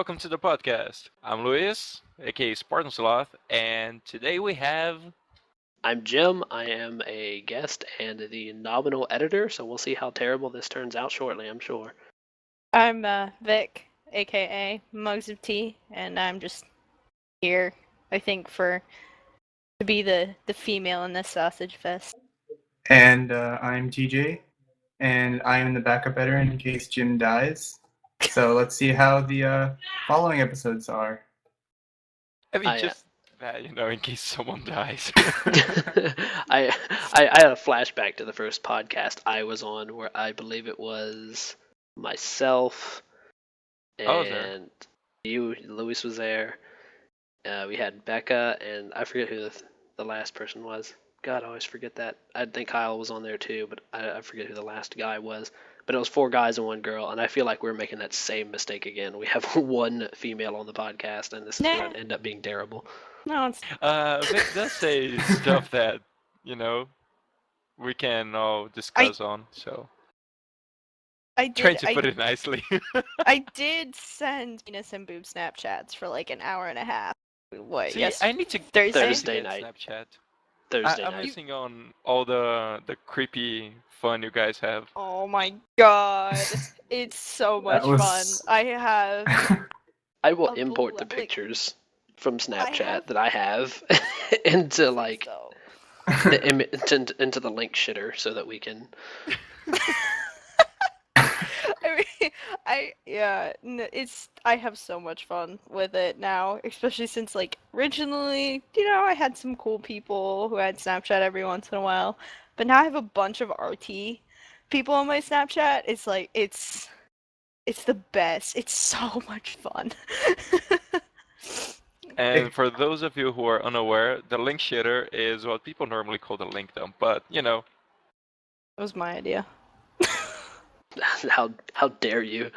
welcome to the podcast. I'm Luis, aka Spartan Sloth, and today we have. I'm Jim. I am a guest and the nominal editor, so we'll see how terrible this turns out shortly, I'm sure. I'm Vic, aka Mugs of Tea, and I'm just here, I think, to be the female in this sausage fest. And I'm TJ, and I am the backup editor in case Jim dies. So let's see how the following episodes are. I mean, I, just that, in case someone dies. I had a flashback to the first podcast I was on where I believe it was myself and you, Luis was there. We had Becca, and I forget who the last person was. God, I always forget that. I think Kyle was on there too, but I forget who the last guy was. But it was 4 guys and 1 girl, and I feel like we're making that same mistake again. We have 1 female on the podcast, and this is going to end up being terrible. No, it's Vic does say stuff that, we can all discuss on, so. Trying to put it nicely. I did send Venus and Boob Snapchats for like an hour and a half. What? See, yes, I need to Thursday night. Snapchat. Thursday I'm night. missing on all the creepy fun you guys have. Oh my god, it's so much fun. I have. I will import the pictures from Snapchat that I have into like into the link shitter so that we can. I have so much fun with it now, especially since like originally, I had some cool people who had Snapchat every once in a while, but now I have a bunch of RT people on my Snapchat. It's like it's the best. It's so much fun. And for those of you who are unaware, the link shitter is what people normally call the link dump, but That was my idea. How dare you?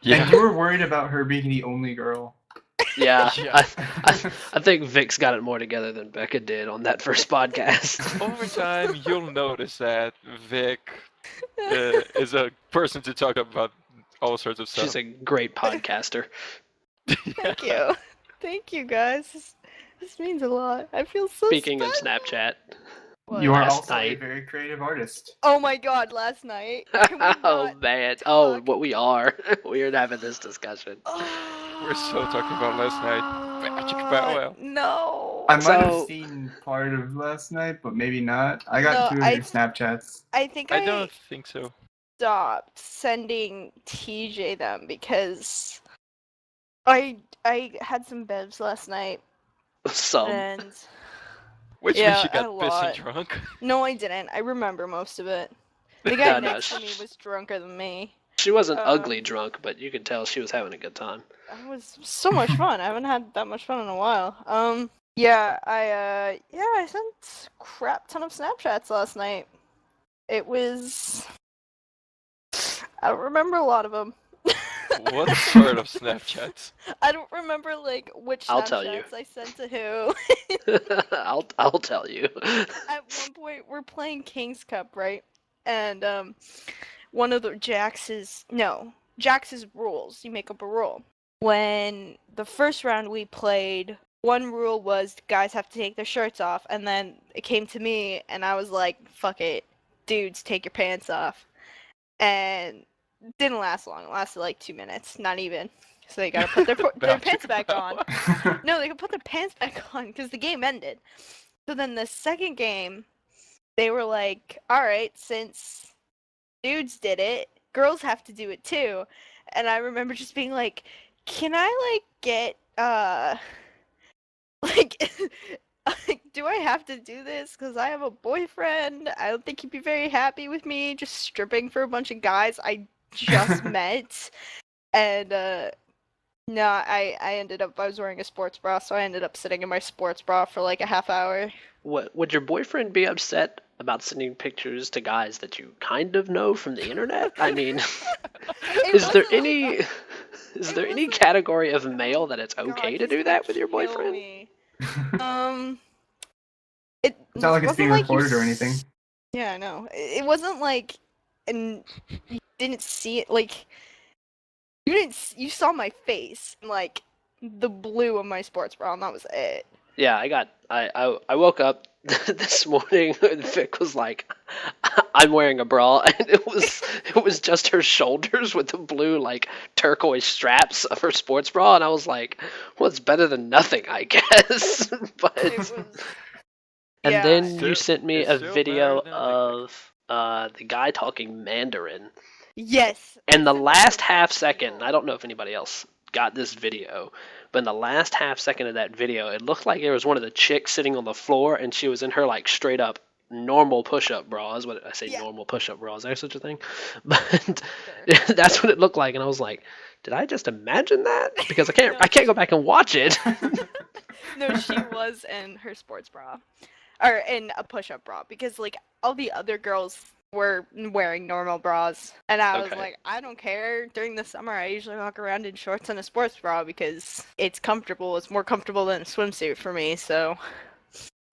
Yeah. And you were worried about her being the only girl. Yeah, I think Vic's got it more together than Becca did on that first podcast. Over time, you'll notice that Vic is a person to talk about all sorts of stuff. She's a great podcaster. Thank you guys. This means a lot. I feel so Speaking special. of Snapchat, you are also a very creative artist. Oh my god, last night. Oh man. Oh, what we are. We're having this discussion. We're so talking about last night. No. I might have seen part of last night, but maybe not. I got 2 of your Snapchats. I don't think so. Stopped sending TJ them because I had some bevs last night. Some. And which means you got pissing drunk? No, I didn't. I remember most of it. The guy next to me was drunker than me. She wasn't ugly drunk, but you could tell she was having a good time. It was so much fun. I haven't had that much fun in a while. I sent a crap ton of Snapchats last night. It was... I don't remember a lot of them. What sort of Snapchats? I don't remember which I'll Snapchats tell you. I sent to who. I'll tell you. At one point, we're playing King's Cup, right? And one of the Jax's rules. You make up a rule. When the first round we played, one rule was guys have to take their shirts off, and then it came to me, and I was like, "Fuck it, dudes, take your pants off." And it didn't last long. It lasted like 2 minutes, not even. So they gotta put their pants back on. No, they could put their pants back on because the game ended. So then the second game, they were like, "All right, since dudes did it, girls have to do it too." And I remember just being like, "Can I get do I have to do this? Because I have a boyfriend. I don't think he'd be very happy with me just stripping for a bunch of guys I just met." And no, I was wearing a sports bra, so I ended up sitting in my sports bra for like a half hour. What would your boyfriend be upset about sending pictures to guys that you kind of know from the internet? I mean, is there any category of male that it's okay to do that with your boyfriend? It's not like it's being recorded or anything. Yeah, I know. It wasn't like, and you didn't see it, like, You saw my face, like the blue of my sports bra, and that was it. Yeah, I woke up this morning and Vic was like, I'm wearing a bra, and it was just her shoulders with the blue like turquoise straps of her sports bra, and I was like, well, it's better than nothing, I guess. But and yeah. then you sent me a video of the guy talking Mandarin. Yes. And the last half second, I don't know if anybody else got this video, but in the last half second of that video, it looked like there was one of the chicks sitting on the floor, and she was in her like straight up normal push-up bras. What did I say? Yeah. Normal push-up bras. Is there such a thing? But that's what it looked like, and I was like, did I just imagine that? Because I can't go back and watch it. No, she was in her sports bra, or in a push-up bra, because like all the other girls were wearing normal bras, and I was like, I don't care. During the summer, I usually walk around in shorts and a sports bra because it's comfortable. It's more comfortable than a swimsuit for me, so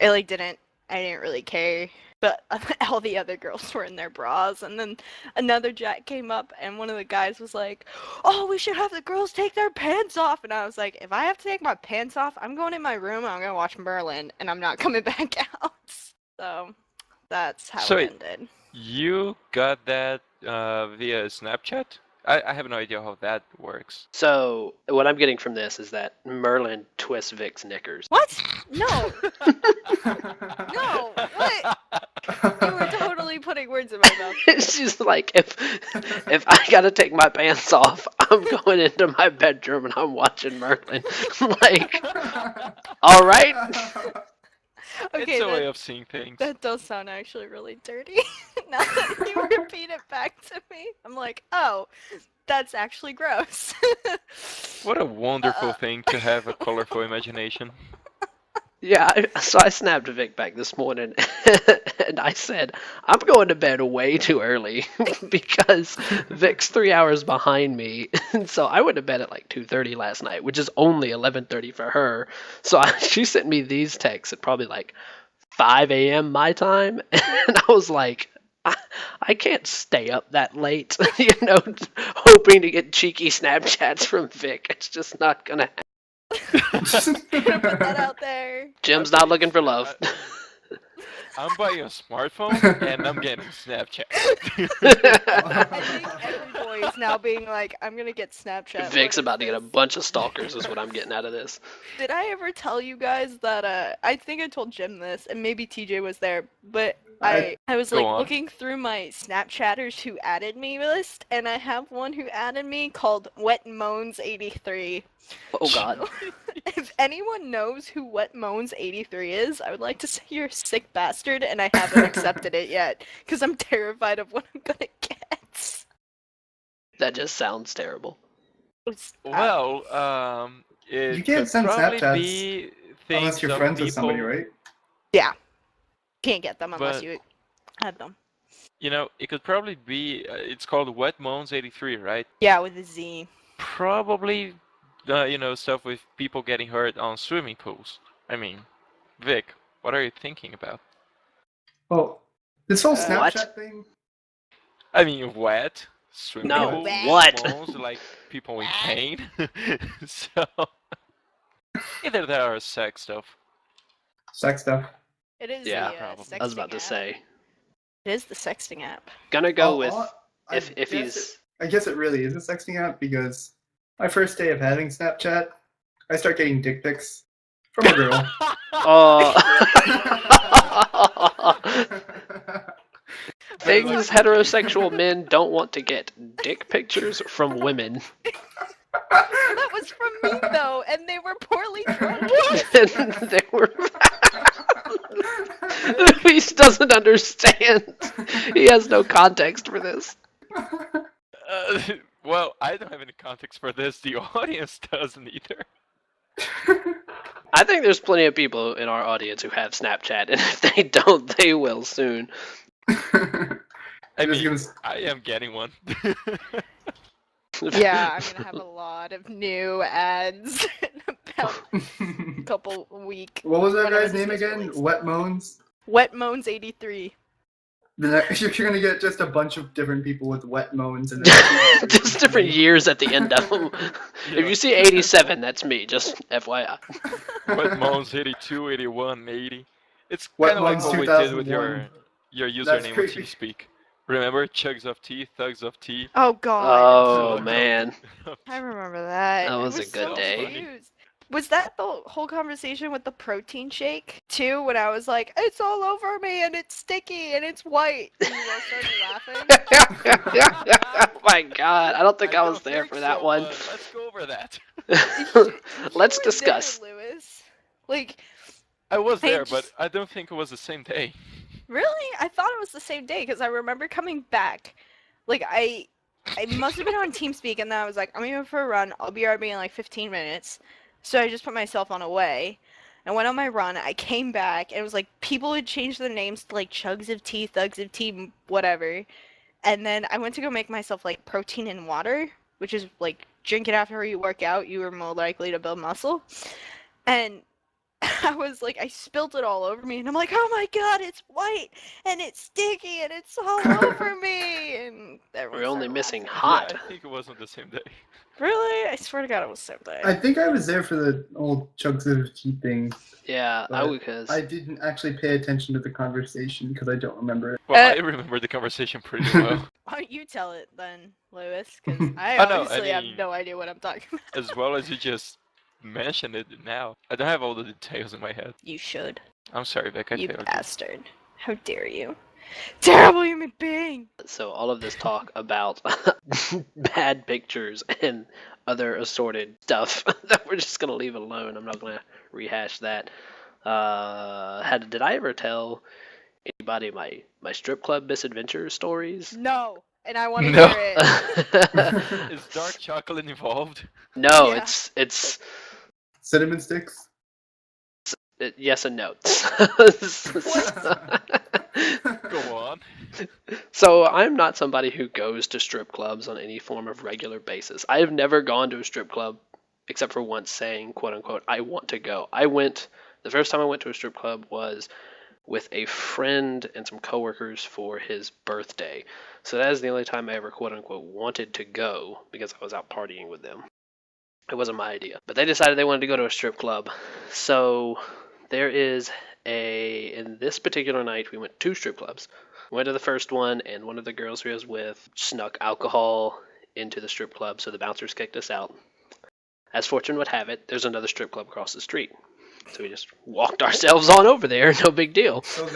I didn't really care. But all the other girls were in their bras, and then another Jack came up, and one of the guys was like, oh, we should have the girls take their pants off, and I was like, if I have to take my pants off, I'm going in my room, and I'm gonna watch Merlin, and I'm not coming back out. So that's how it ended. You got that via Snapchat? I have no idea how that works. So, what I'm getting from this is that Merlin twists Vic's knickers. What? No! No! What? You were totally putting words in my mouth. She's like, if I gotta take my pants off, I'm going into my bedroom and I'm watching Merlin. Like, alright? Okay, it's a way of seeing things. That does sound actually really dirty. Now that you repeat it back to me, I'm like, oh, that's actually gross. What a wonderful thing to have a colorful imagination. Yeah, so I snapped Vic back this morning, and I said, I'm going to bed way too early, because Vic's 3 hours behind me, and so I went to bed at like 2:30 last night, which is only 11:30 for her, so she sent me these texts at probably like 5 a.m. my time, and I was like, I can't stay up that late, hoping to get cheeky Snapchats from Vic. It's just not gonna happen. Gonna put that out there. Jim's not looking for love. I'm buying a smartphone and I'm getting Snapchat. I think every boy is now being like, I'm gonna get Snapchat. Vic's about to get a bunch of stalkers is what I'm getting out of this. Did I ever tell you guys that, I think I told Jim this, and maybe TJ was there, but I was like looking through my Snapchatters who added me list, and I have one who added me called Wet Moans 83. Oh god. If anyone knows who Wet Moans 83 is, I would like to say you're a sick bastard, and I haven't accepted it yet, because I'm terrified of what I'm gonna get. That just sounds terrible. Well, it you can't send Snapchats unless you're friends with somebody, right? Yeah. Can't get them unless you have them. You know, it could probably be, it's called Wet Moans 83, right? Yeah, with a Z. Probably, stuff with people getting hurt on swimming pools. I mean, Vic, what are you thinking about? Oh, this whole Snapchat thing? I mean, wet. Swimming pools, what? Moans, like people in pain. So, either that or sex stuff. Sex stuff. It is I was about to say. It is the sexting app. Gonna go with if he's... I guess it really is a sexting app, because my first day of having Snapchat, I start getting dick pics from a girl. Things heterosexual men don't want to get. Dick pictures from women. That was from me, though, and they were poorly drawn. They were... Luis doesn't understand. He has no context for this. Well, I don't have any context for this. The audience doesn't either. I think there's plenty of people in our audience who have Snapchat, and if they don't, they will soon. I mean, I am getting one. Yeah, I'm gonna have a lot of new ads in about a couple weeks. What was that guy's name again? Wet Moans? Wet Moans 83. You're gonna get just a bunch of different people with wet moans and just different years at the end of them. Yeah. If you see 87, that's me. Just FYI. Wet moans 82, 81, 80. It's Wet kind of like Moans what we did with 2001. your That's username on creepy. TeamSpeak. Remember Chugs of Tea, Thugs of Tea? Oh god. Oh man, I remember that. that I was a good so day. confused. Was that the whole conversation with the protein shake too? When I was like, "It's all over me and it's sticky and it's white," and you all started laughing. Oh my god, I don't think I was don't there think for that so, one. but let's go over that. Let's You were discuss. there, Lewis. Like, I was I there, but just- I don't think it was the same day. really? I thought it was the same day because I remember coming back. Like, I must have been on TeamSpeak, and then I was like, "I'm going for a run. I'll be RB in like 15 minutes." So I just put myself on away. I went on my run. I came back, and it was like people had changed their names to like Chugs of Tea, Thugs of Tea, whatever. And then I went to go make myself like protein and water, which is like drink it after you work out. You are more likely to build muscle. And I was like, I spilled it all over me, and I'm like, oh my god, it's white, and it's sticky, and it's all over me, and everyone We're only started missing laughing. hot. Yeah, I think it wasn't the same day. Really? I swear to god it was so bad. I think I was there for the old Chugs of Tea thing. Yeah, But because I didn't actually pay attention to the conversation because I don't remember it. Well, I remember the conversation pretty well. Why don't you tell it then, Lewis? Because I I know, obviously I have mean- no idea what I'm talking about. As well as you just mentioned it now. I don't have all the details in my head. You should. I'm sorry, Beck, I You failed you. bastard. How dare you? Terrible human being! so all of this talk about bad pictures and other assorted stuff that we're just gonna leave alone. I'm not gonna rehash that. Did I ever tell anybody my strip club misadventures stories? No! And I want to No. hear it. Is dark chocolate involved? No, Yeah. it's Cinnamon sticks? yes and no. Go on. So I'm not somebody who goes to strip clubs on any form of regular basis. I have never gone to a strip club except for once saying, quote unquote, I want to go. The first time I went to a strip club was with a friend and some coworkers for his birthday. So that is the only time I ever, quote unquote, wanted to go because I was out partying with them. It wasn't my idea. But they decided they wanted to go to a strip club. So there is in this particular night, we went to 2 strip clubs. We went to the first one, and one of the girls who I was with snuck alcohol into the strip club, so the bouncers kicked us out. As fortune would have it, there's another strip club across the street. So we just walked ourselves on over there, no big deal. So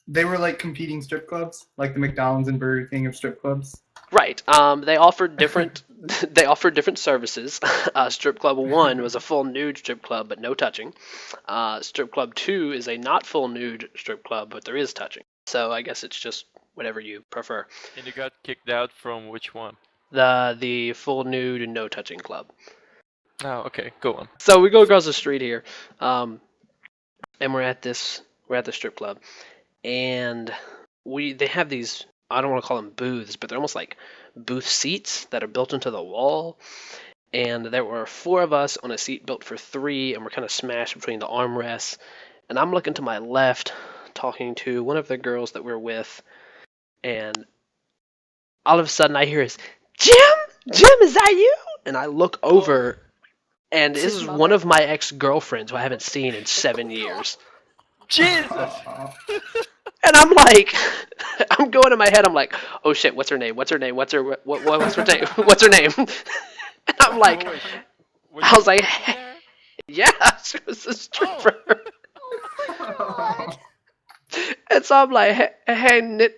they were like competing strip clubs, like the McDonald's and Burger King of strip clubs. Right. They offered different services. Strip Club 1 was a full nude strip club, but no touching. Strip Club 2 is a not full nude strip club, but there is touching. So I guess it's just whatever you prefer. And you got kicked out from which one? The full nude and no touching club. Oh, okay, go on. So we go across the street here, and we're at the strip club, and they have these, I don't want to call them booths, but they're almost like booth seats that are built into the wall. And there were 4 of us on a seat built for 3, and we're kind of smashed between the armrests. And I'm looking to my left, talking to one of the girls that we're with, and all of a sudden I hear is, Jim, is that you? And I look over, and this is one of my ex-girlfriends who I haven't seen in 7 years. Jesus! And I'm like, I'm going in my head, I'm like, oh shit, what's her name? What's her name? What's her name? What's her name? And I'm like, Oh, wait. I was like, yeah, she was a stripper. And so I'm like, hey,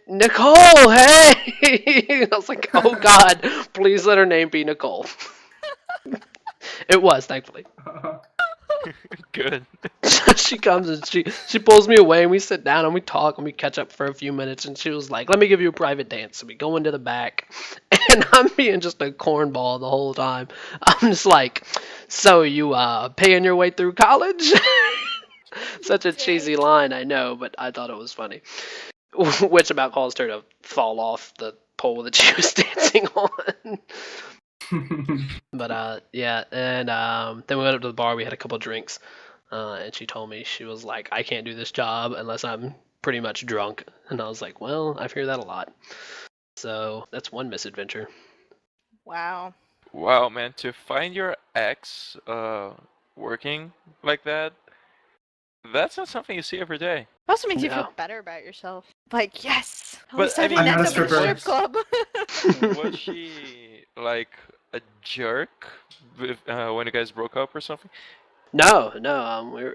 Nicole, hey. I was like, oh God, please let her name be Nicole. It was, thankfully. Good. She comes and she pulls me away, and we sit down and we talk and we catch up for a few minutes, and she was like, let me give you a private dance. So we go into the back, and I'm being just a cornball the whole time. I'm just like, so you paying your way through college? Such a cheesy line, I know, but I thought it was funny. Which about caused her to fall off the pole that she was dancing on. But yeah, and then we went up to the bar. We had a couple drinks, and she told me, she was like, I can't do this job unless I'm pretty much drunk. And I was like, well, I've heard that a lot. So that's one misadventure. Wow. Wow, man, to find your ex working like that, that's not something you see every day. It also makes you feel No. better about yourself. Like, yes, at But, least I I mean, didn't I'm end not up a in a strip stripper. club. Was she like a jerk when you guys broke up or something? No.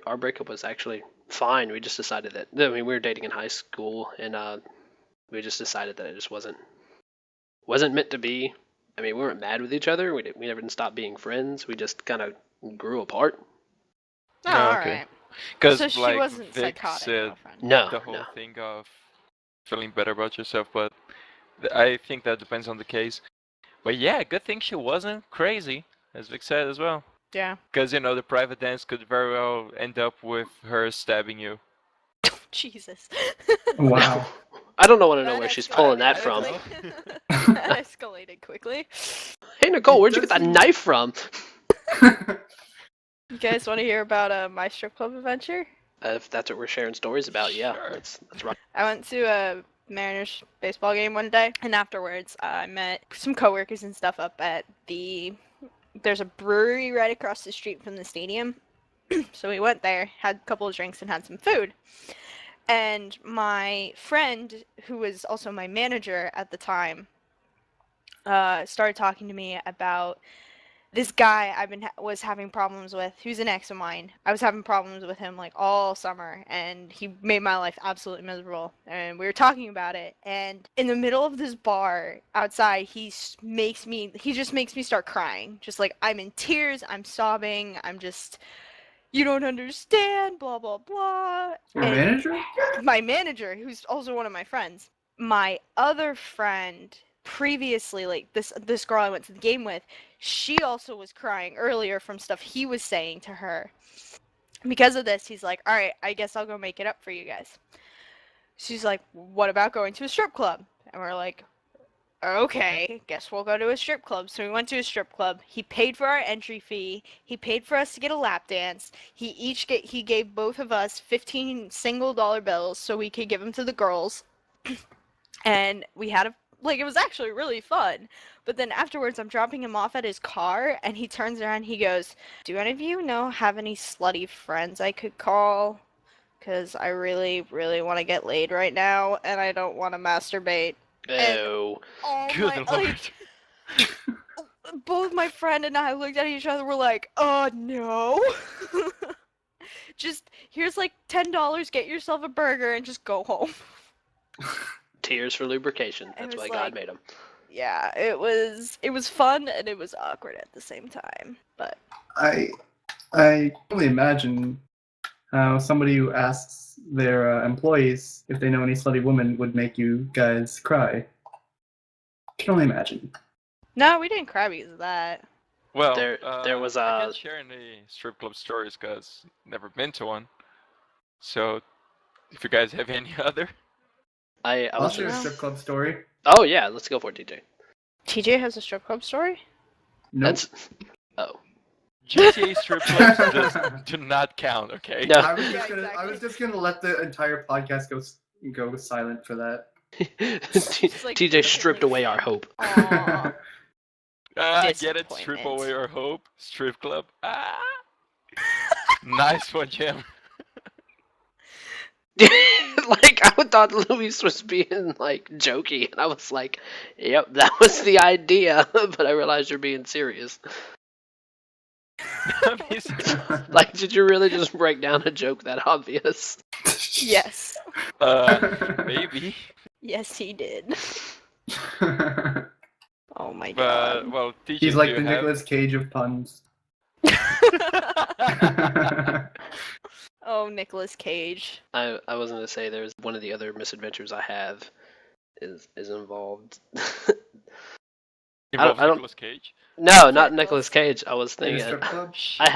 Our breakup was actually fine. We just decided that. I mean, we were dating in high school, and we just decided that it just wasn't meant to be. I mean, we weren't mad with each other. We never didn't stop being friends. We just kind of grew apart. Oh, Oh, all okay. right. Because So she like wasn't Vic psychotic, said, girlfriend. No, the whole no. thing of feeling better about yourself, but I think that depends on the case. But yeah, good thing she wasn't crazy, as Vic said as well. Yeah. Because, the private dance could very well end up with her stabbing you. Jesus. Wow. I don't want to know That where she's escalated pulling that from. quickly. That escalated quickly. Hey, Nicole, where'd you get that Doesn't- knife from? You guys want to hear about my strip club adventure? If that's what we're sharing stories about, yeah, Sure. that's right. I went to a Mariners baseball game one day, and afterwards I met some coworkers and stuff up at there's a brewery right across the street from the stadium. So we went there, had a couple of drinks, and had some food. And my friend, who was also my manager at the time, started talking to me about this guy was having problems with, who's an ex of mine. I was having problems with him like all summer, and he made my life absolutely miserable. And we were talking about it, and in the middle of this bar outside, he just makes me start crying. Just like, I'm in tears, I'm sobbing, I'm just, you don't understand, blah blah blah. Your And manager? my manager, who's also one of my friends, my other friend previously, like this girl I went to the game with, she also was crying earlier from stuff he was saying to her. Because of this, he's like, all right, I guess I'll go make it up for you guys. She's like, what about going to a strip club? And we're like, okay, guess we'll go to a strip club. So we went to a strip club. He paid for our entry fee. He paid for us to get a lap dance. He gave both of us 15 single dollar bills so we could give them to the girls. And we had it was actually really fun. But then afterwards, I'm dropping him off at his car, and he turns around and he goes, do any of you have any slutty friends I could call? Because I really, really want to get laid right now, and I don't want to masturbate. Oh. Oh Good my, lord. both my friend and I looked at each other, we're like, no. Just, here's like $10, get yourself a burger, and just go home. Tears for lubrication. That's why God made them. Yeah, it was fun and it was awkward at the same time. But I can only imagine how somebody who asks their employees if they know any slutty women would make you guys cry. I can only imagine. no, we didn't cry because of that. Well, there was I a- can't share any strip club stories because never been to one. So, if you guys have any other, I I'll was. share a No. strip club story. Oh yeah, let's go for it, TJ. TJ has a strip club story? Nope. That's. Oh. GTA strip clubs do not count. Okay. No. I was just Yeah, gonna. I exactly. was just gonna let the entire podcast go silent for that. like, TJ stripped away our hope. Aww. Get it? Strip Disappointment. away our hope. Strip club. Ah. Nice one, Jim. Like, I thought Luis was being like jokey, and I was like, "Yep, that was the idea." But I realized you're being serious. Like, did you really just break down a joke that obvious? Yes. Maybe. Yes, he did. Oh my But god. well, TJ, He's like do the you have- Nicolas Cage of puns. Oh, Nicolas Cage. I was gonna say there's one of the other misadventures I have is involved. Involves I don't- Nicolas Cage? No, not Nicolas. Nicolas Cage. I was In a thinking strip club? I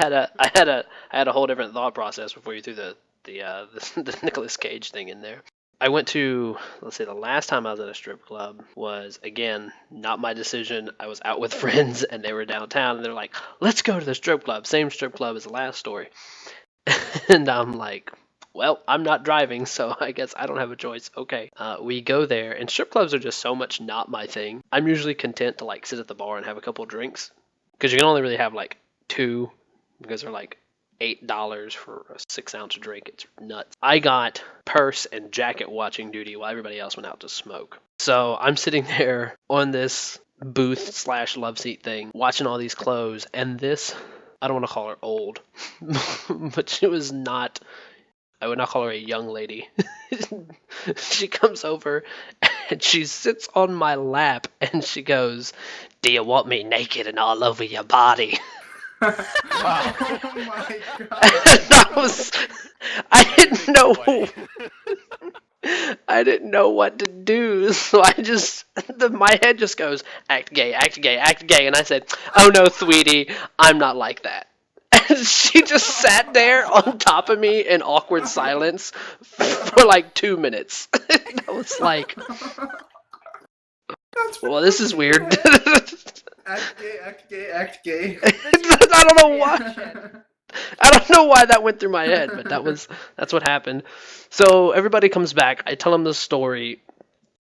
had a whole different thought process before you threw the Nicolas Cage thing in there. I went to, let's say, the last time I was at a strip club was, again, not my decision. I was out with friends and they were downtown and they're like, let's go to the strip club. Same strip club as the last story. And I'm like, well, I'm not driving, so I guess I don't have a choice. Okay. We go there, and strip clubs are just so much not my thing. I'm usually content to like sit at the bar and have a couple of drinks, because you can only really have like 2, because they're like $8 for a 6-ounce drink. It's nuts. I got purse and jacket watching duty while everybody else went out to smoke. So I'm sitting there on this booth / love seat thing, watching all these clothes, and this, I don't want to call her old, but she was not, I would not call her a young lady. She comes over and she sits on my lap and she goes, "Do you want me naked and all over your body?" Wow. Oh my god. I didn't know what to do, so my head just goes, act gay, act gay, act gay, and I said, "Oh no, sweetie, I'm not like that." And she just sat there on top of me in awkward silence for like 2 minutes. And I was like, well, this is weird. Act gay, act gay, act gay. I don't know why. I don't know why that went through my head, but that's what happened. So everybody comes back. I tell them the story.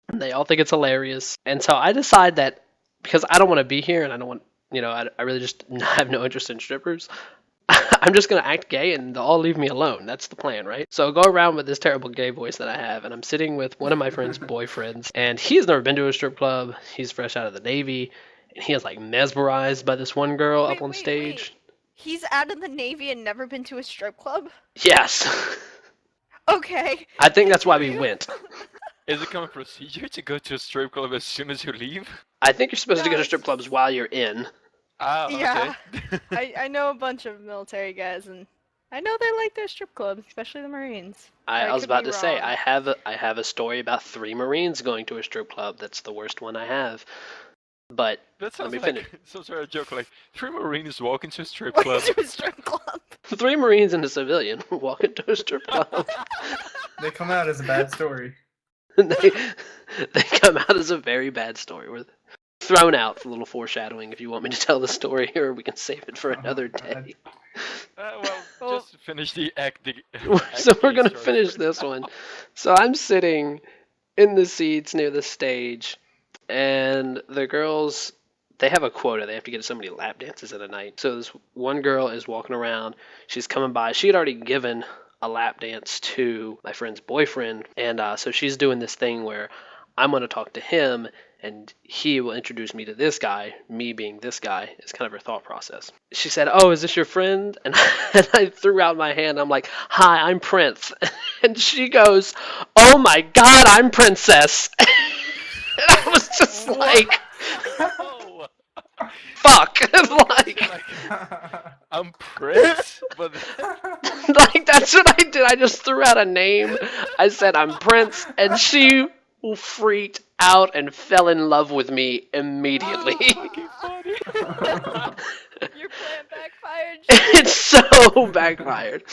And they all think it's hilarious. And so I decide that because I don't want to be here and I don't want, I really just have no interest in strippers, I'm just going to act gay and they'll all leave me alone. That's the plan, right? So I go around with this terrible gay voice that I have, and I'm sitting with one of my friend's boyfriends, and he's never been to a strip club. He's fresh out of the Navy, and he is like mesmerized by this one girl up on stage. Wait. He's out of the Navy and never been to a strip club? Yes. Okay. I think that's why we went. Is it common procedure to go to a strip club as soon as you leave? I think you're supposed to go to strip clubs while you're in. Ah, okay. Yeah. I know a bunch of military guys, and I know they like their strip clubs, especially the Marines. I was about to say, I have a story about 3 Marines going to a strip club. That's the worst one I have. But that let me sounds finish. like some sort of joke, like 3 Marines walk into a strip club. To a strip club. 3 Marines and a civilian walk into a strip club. They come out as a bad story. they come out as a very bad story. We're thrown out for a little foreshadowing if you want me to tell the story, or we can save it for another day. Well, just finish the act. So we're going to finish this one. So I'm sitting in the seats near the stage, and the girls, they have a quota. They have to get so many lap dances in a night. So this one girl is walking around. She's coming by. She had already given a lap dance to my friend's boyfriend, and so she's doing this thing where I'm going to talk to him, and he will introduce me to this guy, me being this guy. Is kind of her thought process. She said, "Oh, is this your friend?" And I threw out my hand. I'm like, "Hi, I'm Prince." And she goes, "Oh my God, I'm Princess." And I was just like, fuck. Like, I'm Prince? But like, that's what I did. I just threw out a name. I said, "I'm Prince," and she freaked out and fell in love with me immediately. Your plan backfired. It's so backfired.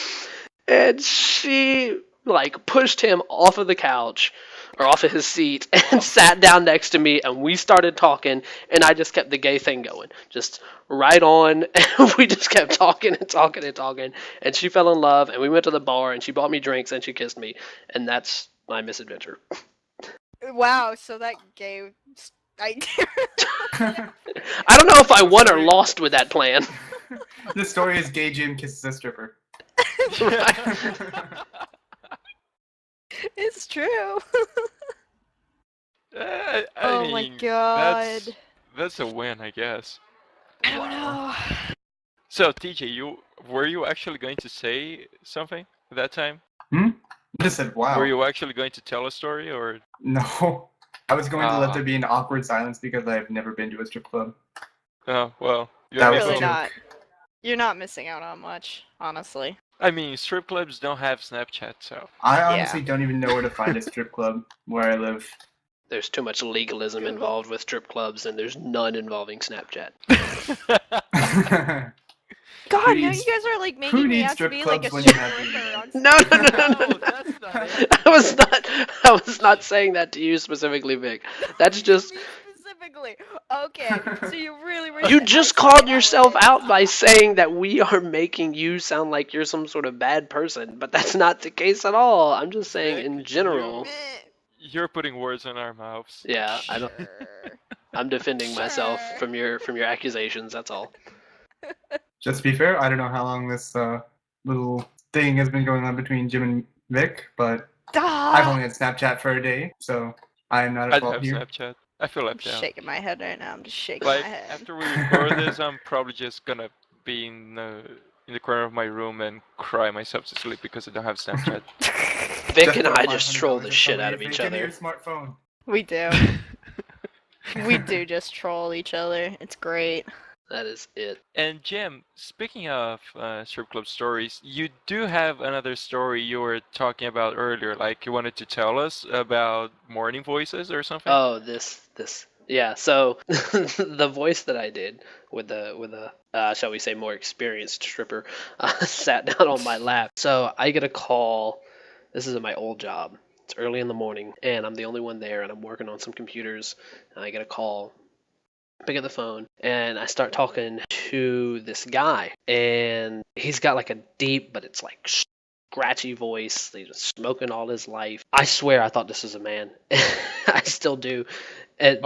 And she, like, pushed him off of the couch, or off of his seat, and sat down next to me, and we started talking, and I just kept the gay thing going. Just right on, and we just kept talking and talking and talking, and she fell in love, and we went to the bar, and she bought me drinks, and she kissed me, and that's my misadventure. Wow, so that gay idea. I don't know if I won or lost with that plan. The story is gay Jim kisses a stripper. It's true. I oh mean, my God. That's a win, I guess. I don't know. So, TJ, were you actually going to say something at that time? I just said, wow. Were you actually going to tell a story, or? No. I was going to let there be an awkward silence because I've never been to a strip club. Oh, well. That was really a joke. not. You're not missing out on much, honestly. I mean, strip clubs don't have Snapchat, so. I honestly don't even know where to find a strip club where I live. There's too much legalism involved with strip clubs, and there's none involving Snapchat. God, now you guys are like making me out to be like a stripper. No. That's not it. I was not saying that to you specifically, Vic. That's just. specifically. Okay, so you really were. You just called yourself out by saying that we are making you sound like you're some sort of bad person, but that's not the case at all. I'm just saying Vic, in general. You're putting words in our mouths. Yeah, I don't. I'm defending myself from your accusations. That's all. Just to be fair, I don't know how long this little thing has been going on between Jim and Vic, but I've only had Snapchat for a day, so I am not at fault here. I have Snapchat. I feel left out. I'm shaking my head right now. I'm just shaking my head. After we record this, I'm probably just gonna be in the corner of my room and cry myself to sleep because I don't have Snapchat. Vic and I just troll the shit out of each other. Your smartphone. We do. We do just troll each other. It's great. That is it. And Jim, speaking of strip club stories, you do have another story you were talking about earlier. Like you wanted to tell us about morning voices or something. Oh, this. Yeah. So the voice that I did with a shall we say more experienced stripper sat down on my lap. So I get a call. This is at my old job. It's early in the morning, and I'm the only one there, and I'm working on some computers. And I get a call. Pick up the phone, and I start talking to this guy, and he's got like a deep, but it's like scratchy voice. He's been smoking all his life. I swear I thought this was a man. I still do. And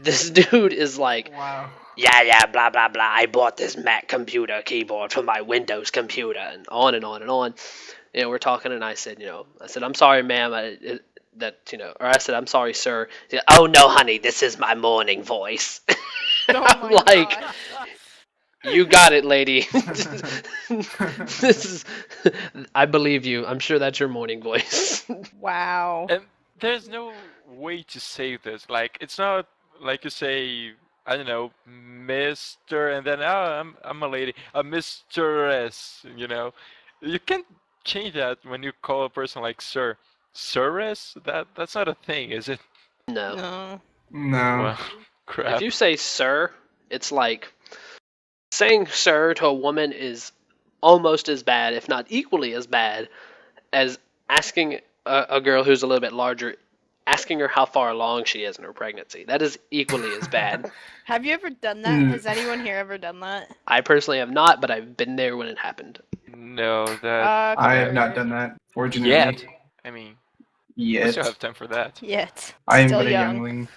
this dude is like, wow. Yeah, blah, blah, blah. I bought this Mac computer keyboard for my Windows computer, and on and on and on. And we're talking, and I said, I'm sorry, ma'am, or I said, I'm sorry, sir. Said, oh, no, honey, this is my morning voice. I'm like, God. You got it, lady. I believe you. I'm sure that's your morning voice. Wow. And there's no way to say this. Like, it's not like you say, I don't know, Mr. and then, I'm a lady. A mistress, You can't change that when you call a person like sir. Siress? That's not a thing, is it? No. Well, crap. If you say sir, it's like saying sir to a woman is almost as bad, if not equally as bad, as asking a girl who's a little bit larger, asking her how far along she is in her pregnancy. That is equally as bad. Have you ever done that? Has anyone here ever done that? I personally have not, but I've been there when it happened. No, that... I have not done that, fortunately. Yet. I mean... Yet. I still have time for that. Yet. I am but a youngling.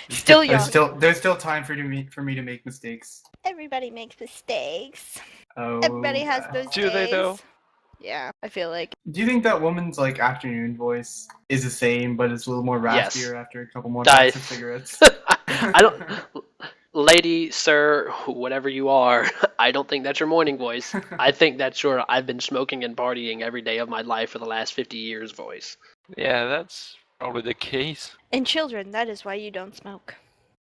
Still young. There's still time for me to make mistakes. Everybody makes mistakes. Oh. Everybody has those days. Do they though? Yeah, I feel like. Do you think that woman's like afternoon voice is the same, but it's a little more raspier after a couple more packs of cigarettes? I don't. Lady, sir, whatever you are, I don't think that's your morning voice. I think that's your I've been smoking and partying every day of my life for the last 50 years voice. Yeah, that's probably the case. And children, that is why you don't smoke.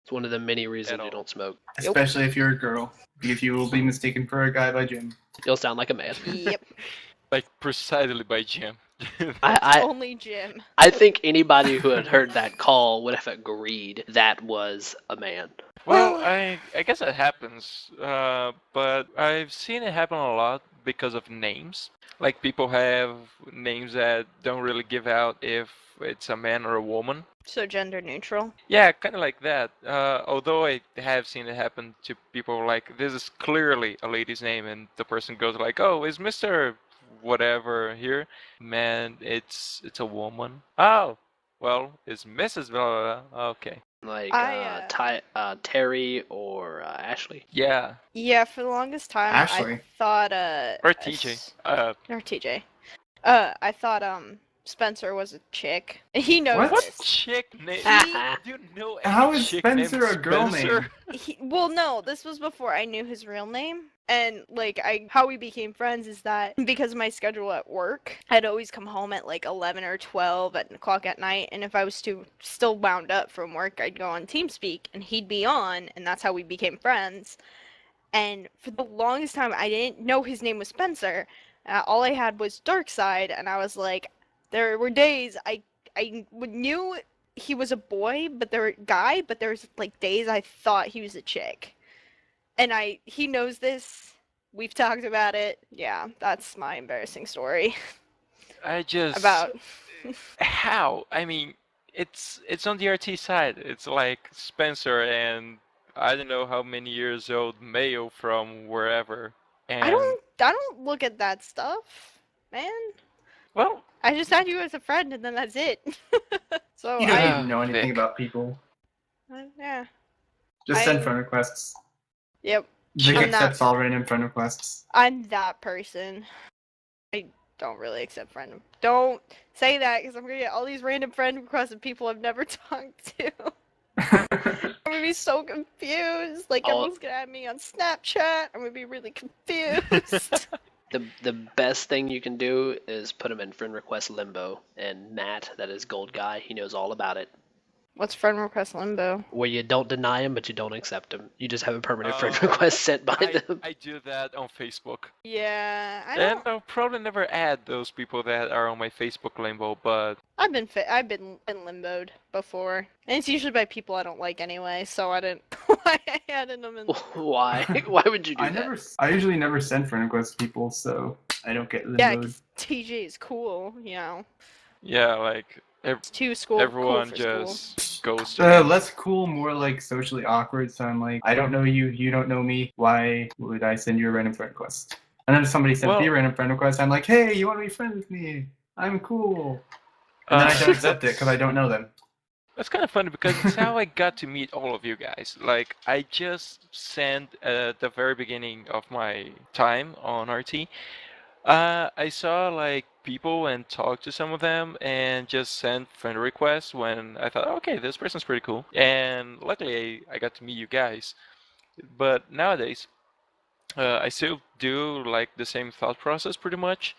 It's one of the many reasons you don't smoke. Especially if you're a girl. Because you will be mistaken for a guy by Jim. You'll sound like a man. Yep. Like precisely by Jim. Only Jim. I think anybody who had heard that call would have agreed that was a man. Well, I guess it happens, but I've seen it happen a lot because of names. Like people have names that don't really give out if it's a man or a woman. So gender neutral? Yeah, kind of like that. Although I have seen it happen to people like, this is clearly a lady's name, and the person goes like, oh, is Mr. whatever here? Man, it's a woman. Oh, well, it's Mrs. blah, blah, blah. Okay. Like Terry or Ashley. Yeah. Yeah, for the longest time Ashley. I thought or TJ. Or TJ. I thought Spencer was a chick. He knows what this. Chick name? Do you know any How is chick Spencer named a girl Spencer? name? Well, no, this was before I knew his real name. And like how we became friends is that because of my schedule at work, I'd always come home at like 11 or 12 o'clock at night, and if I was still wound up from work, I'd go on TeamSpeak and he'd be on, and that's how we became friends. And for the longest time, I didn't know his name was Spencer. All I had was Darkside, and I was like, there were days I knew he was a boy, but there was like days I thought he was a chick. And he knows this. We've talked about it. Yeah, that's my embarrassing story. I just... About... How? I mean, it's on the RT side. It's like Spencer and I don't know how many years old Mayo from wherever. And I don't look at that stuff, man. well, I just add you as a friend and then that's it. So You don't need to know anything Vic. about people. Yeah. Just send friend requests. Yep. Vic I'm accepts all random friend requests. I'm that person. I don't really accept friend. Don't say that because I'm gonna get all these random friend requests of people I've never talked to. I'm gonna be so confused. Like everyone's gonna add me on Snapchat. I'm gonna be really confused. The best thing you can do is put him in friend request limbo, and Matt, that is Gold Guy, he knows all about it. What's friend request limbo? Where you don't deny him, but you don't accept him. You just have a permanent friend request sent by them. I do that on Facebook. Yeah, And I'll probably never add those people that are on my Facebook limbo, but I've been limboed before, and it's usually by people I don't like anyway. So I didn't. Why I added them in? Why? Why would you do that? I usually never send friend requests to people, so I don't get limboed. Yeah, 'cause TJ is cool, you know. yeah, like It's too school. everyone cool for just school. goes to Less cool, more like socially awkward. So I'm like, I don't know you, you don't know me. Why would I send you a random friend request? And then if somebody sends me a random friend request, I'm like, hey, you want to be friends with me? I'm cool. And then I don't accept it because I don't know them. That's kind of funny because it's how I got to meet all of you guys. Like, I just sent at the very beginning of my time on RT. I saw like people and talked to some of them and just sent friend requests when I thought, okay, this person's pretty cool. And luckily, I got to meet you guys. But nowadays, I still do like the same thought process pretty much,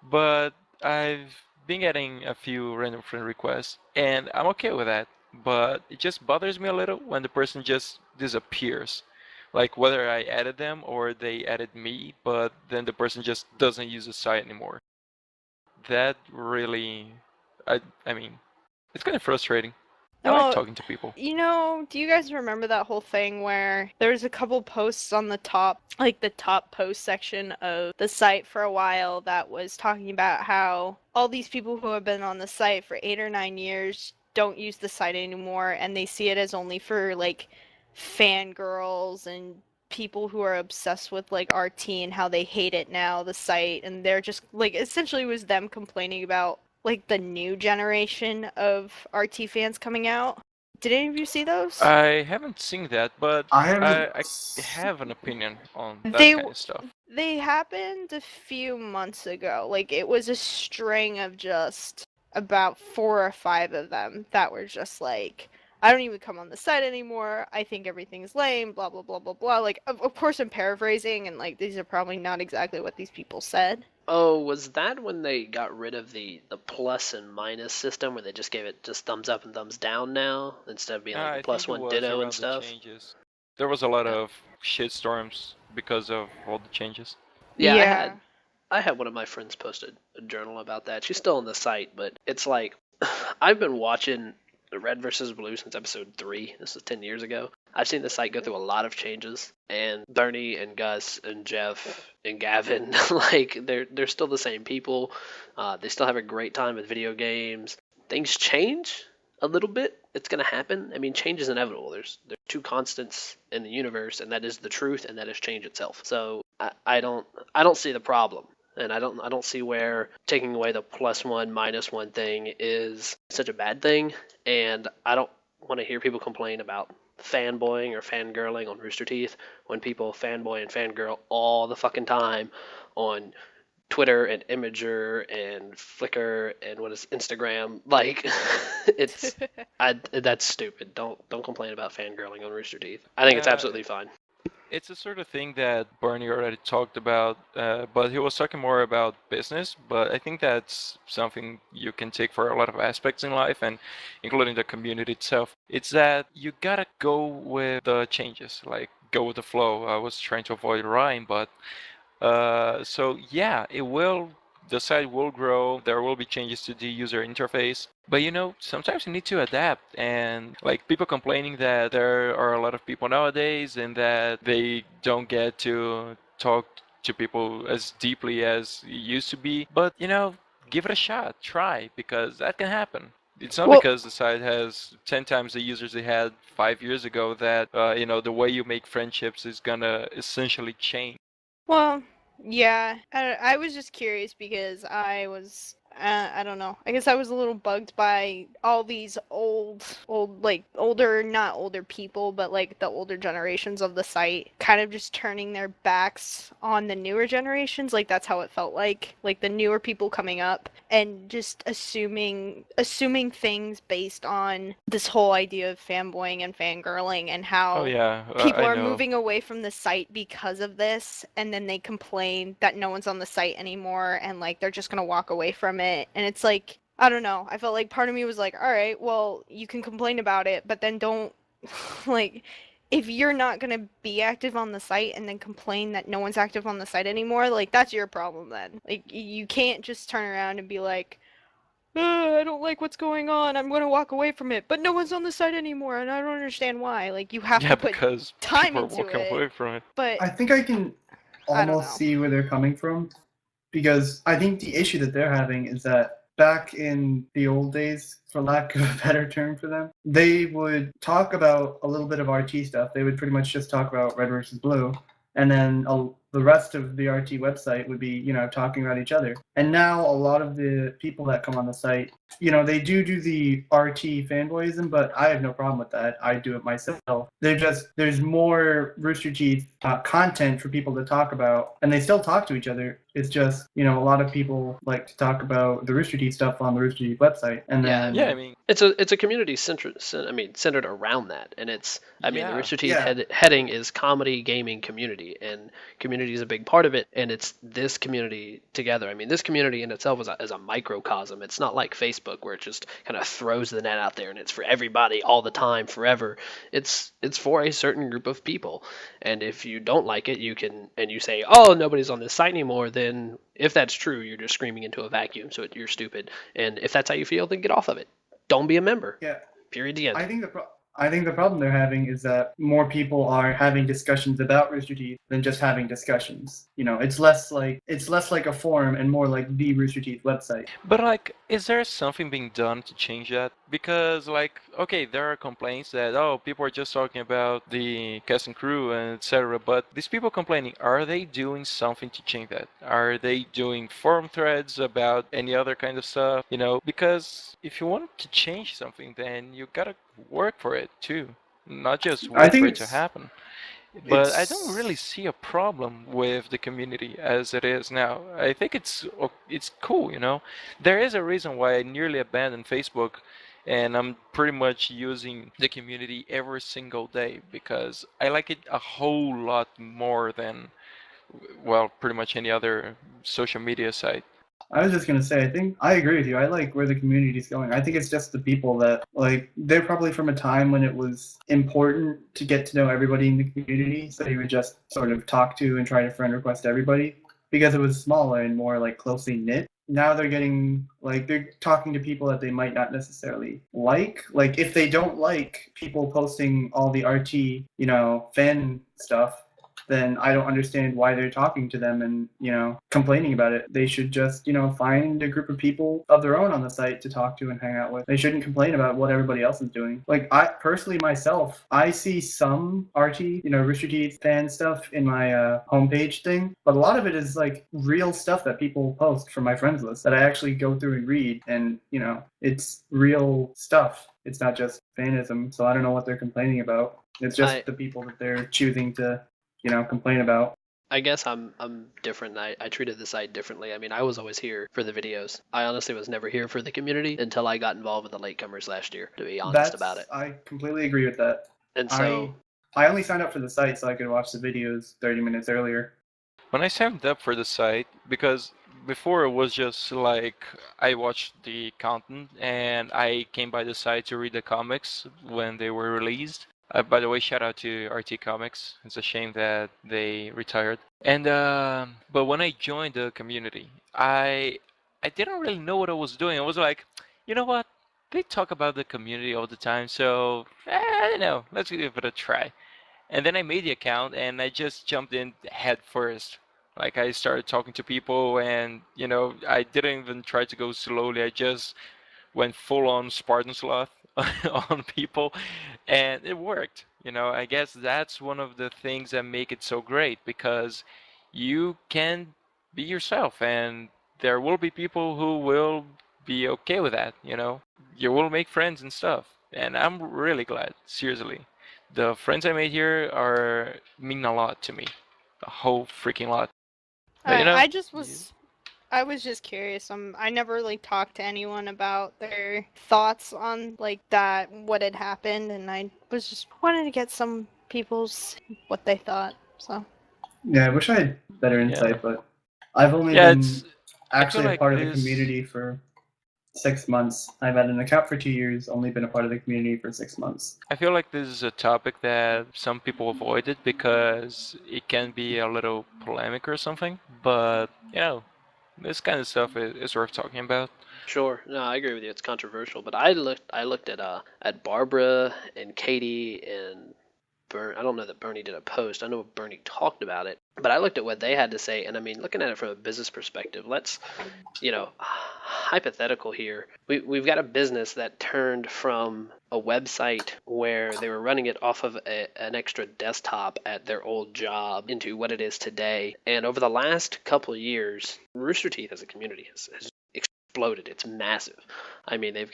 but I've been getting a few random friend requests, and I'm okay with that. But it just bothers me a little when the person just disappears. Like whether I added them or they added me, but then the person just doesn't use the site anymore. That really, I mean, it's kind of frustrating. I like talking to people. You know, do you guys remember that whole thing where there was a couple posts on the top, like the top post section of the site for a while that was talking about how all these people who have been on the site for 8 or 9 years don't use the site anymore and they see it as only for like fangirls and people who are obsessed with like RT and how they hate it now, the site, and they're just like essentially it was them complaining about like the new generation of RT fans coming out. Did any of you see those? I haven't seen that, but I I have an opinion on that They- kind of stuff. They happened a few months ago. Like it was a string of just about 4 or 5 of them that were just like, I don't even come on the site anymore. I think everything's lame, blah blah blah blah blah. Like of course I'm paraphrasing and like these are probably not exactly what these people said. Oh, was that when they got rid of the plus and minus system where they just gave it just thumbs up and thumbs down now instead of being like I the plus think it one was ditto around and the stuff? changes. There was a lot of shitstorms because of all the changes. Yeah, I had one of my friends posted a journal about that. She's still on the site, but it's like I've been watching Red versus Blue since episode 3. This was 10 years ago. I've seen the site go through a lot of changes, and Bernie and Gus and Jeff and Gavin, like they're still the same people. They still have a great time with video games. Things change a little bit. It's gonna happen. I mean, change is inevitable. There's two constants in the universe, and that is the truth, and that is change itself. So I don't see the problem. And I don't see where taking away the plus one minus one thing is such a bad thing. And I don't want to hear people complain about fanboying or fangirling on Rooster Teeth when people fanboy and fangirl all the fucking time on Twitter and Imager and Flickr and what is Instagram. Like it's that's stupid. Don't complain about fangirling on Rooster Teeth. I think it's absolutely fine. It's the sort of thing that Bernie already talked about, but he was talking more about business. But I think that's something you can take for a lot of aspects in life, and including the community itself. It's that you gotta go with the changes, like go with the flow. I was trying to avoid rhyme, but so yeah, it will. The site will grow. There will be changes to the user interface. But you know, sometimes you need to adapt. And like people complaining that there are a lot of people nowadays and that they don't get to talk to people as deeply as it used to be. But you know, give it a shot. Try because that can happen. It's not Well, because the site has 10 times the users they had 5 years ago that the way you make friendships is gonna essentially change. well, yeah. I was just curious because I don't know. I guess I was a little bugged by all these like older, not older people, but like the older generations of the site, kind of just turning their backs on the newer generations. Like that's how it felt like the newer people coming up and just assuming things based on this whole idea of fanboying and fangirling and Oh how yeah, people I are know. moving away from the site because of this, and then they complain that no one's on the site anymore and like they're just gonna walk away from it. And it's like, I don't know, I felt like part of me was like, all right, well, you can complain about it, but then don't like, if you're not gonna be active on the site and then complain that no one's active on the site anymore, like that's your problem then. Like you can't just turn around and be like, I don't like what's going on. I'm going to walk away from it. But no one's on the site anymore, and I don't understand why. Like, you have Yeah, to put because time people are into walking it. away from it. But I think I can I don't almost know. see where they're coming from, because I think the issue that they're having is that back in the old days, for lack of a better term for them, they would talk about a little bit of RT stuff. They would pretty much just talk about red versus blue, and then the rest of the RT website would be, talking about each other. And now a lot of the people that come on the site, they do the RT fanboyism, but I have no problem with that. I do it myself. There's more Rooster Teeth content for people to talk about, and they still talk to each other. It's just, a lot of people like to talk about the Rooster Teeth stuff on the Rooster Teeth website, and Yeah, then Yeah, I mean, it's a community centered around that, and the yeah. Rooster Teeth yeah, heading is comedy gaming community, and community is a big part of it, and it's this community together. I mean, this community in itself is a microcosm. It's not like Facebook where it just kind of throws the net out there and it's for everybody all the time forever. It's for a certain group of people, and if you don't like it, you say, oh, nobody's on this site anymore. Then if that's true, you're just screaming into a vacuum, so you're stupid. And if that's how you feel, then get off of it. Don't be a member. yeah. Period. The end. I think the problem they're having is that more people are having discussions about Rooster Teeth than just having discussions. It's less like a forum and more like the Rooster Teeth website. But like, is there something being done to change that? Because like, okay, there are complaints that people are just talking about the cast and crew and etc. But these people complaining, are they doing something to change that? Are they doing forum threads about any other kind of stuff? Because if you want to change something, then you gotta work for it too, not just I wait for think it to it's happen. But I don't really it's see a problem with the community as it is now. I think it's cool. There is a reason why I nearly abandoned Facebook, and I'm pretty much using the community every single day because I like it a whole lot more than, well, pretty much any other social media site. I was just gonna say, I think I agree with you. I like where the community's going. I think it's just the people that like they're probably from a time when it was important to get to know everybody in the community, so you would just sort of talk to and try to friend request everybody because it was smaller and more like closely knit. Now they're talking to people that they might not necessarily like. Like if they don't like people posting all the RT, fan stuff, then I don't understand why they're talking to them and, complaining about it. They should just, find a group of people of their own on the site to talk to and hang out with. They shouldn't complain about what everybody else is doing. Like I personally myself, I see some RT, Rooster Teeth fan stuff in my homepage thing, but a lot of it is like real stuff that people post from my friends list that I actually go through and read, and it's real stuff. It's not just fanism, so I don't know what they're complaining about. It's just the people that they're choosing to complain about. I guess I'm different. I treated the site differently. I mean, I was always here for the videos. I honestly was never here for the community until I got involved with the latecomers last year, to be honest about it. I completely agree with that. And I so, I only signed up for the site so I could watch the videos 30 minutes earlier. When I signed up for the site, because before it was just like I watched the content and I came by the site to read the comics when they were released. By the way, shout out to RT Comics. It's a shame that they retired. And but when I joined the community, I didn't really know what I was doing. I was like, you know what? They talk about the community all the time, so I don't know. Let's give it a try. And then I made the account and I just jumped in head first. Like I started talking to people and I didn't even try to go slowly. I just went full on Spartan sloth on people, and it worked. I guess that's one of the things that make it so great because you can be yourself, and there will be people who will be okay with that. You will make friends and stuff, and I'm really glad. Seriously, the friends I made here are mean a lot to me, a whole freaking lot. But I just was I was just curious. I never really talked to anyone about their thoughts on like that, what had happened, and I was just wanted to get some people's what they thought. So Yeah, I wish I had better insight, Yeah. but I've only Yeah, been I feel actually a like part of the this. community for 6 months. I've had an account for 2 years, only been a part of the community for 6 months. I feel like this is a topic that some people avoid it because it can be a little polemic or something. But this kind of stuff is worth talking about. Sure. No, I agree with you. It's controversial, but I looked at Barbara and Katie and I don't know that Bernie did a post. I know Bernie talked about it, but I looked at what they had to say, and I mean, looking at it from a business perspective, let's, hypothetical here. We've got a business that turned from a website where they were running it off of an extra desktop at their old job into what it is today. And over the last couple of years, Rooster Teeth as a community has exploded. It's massive. I mean, I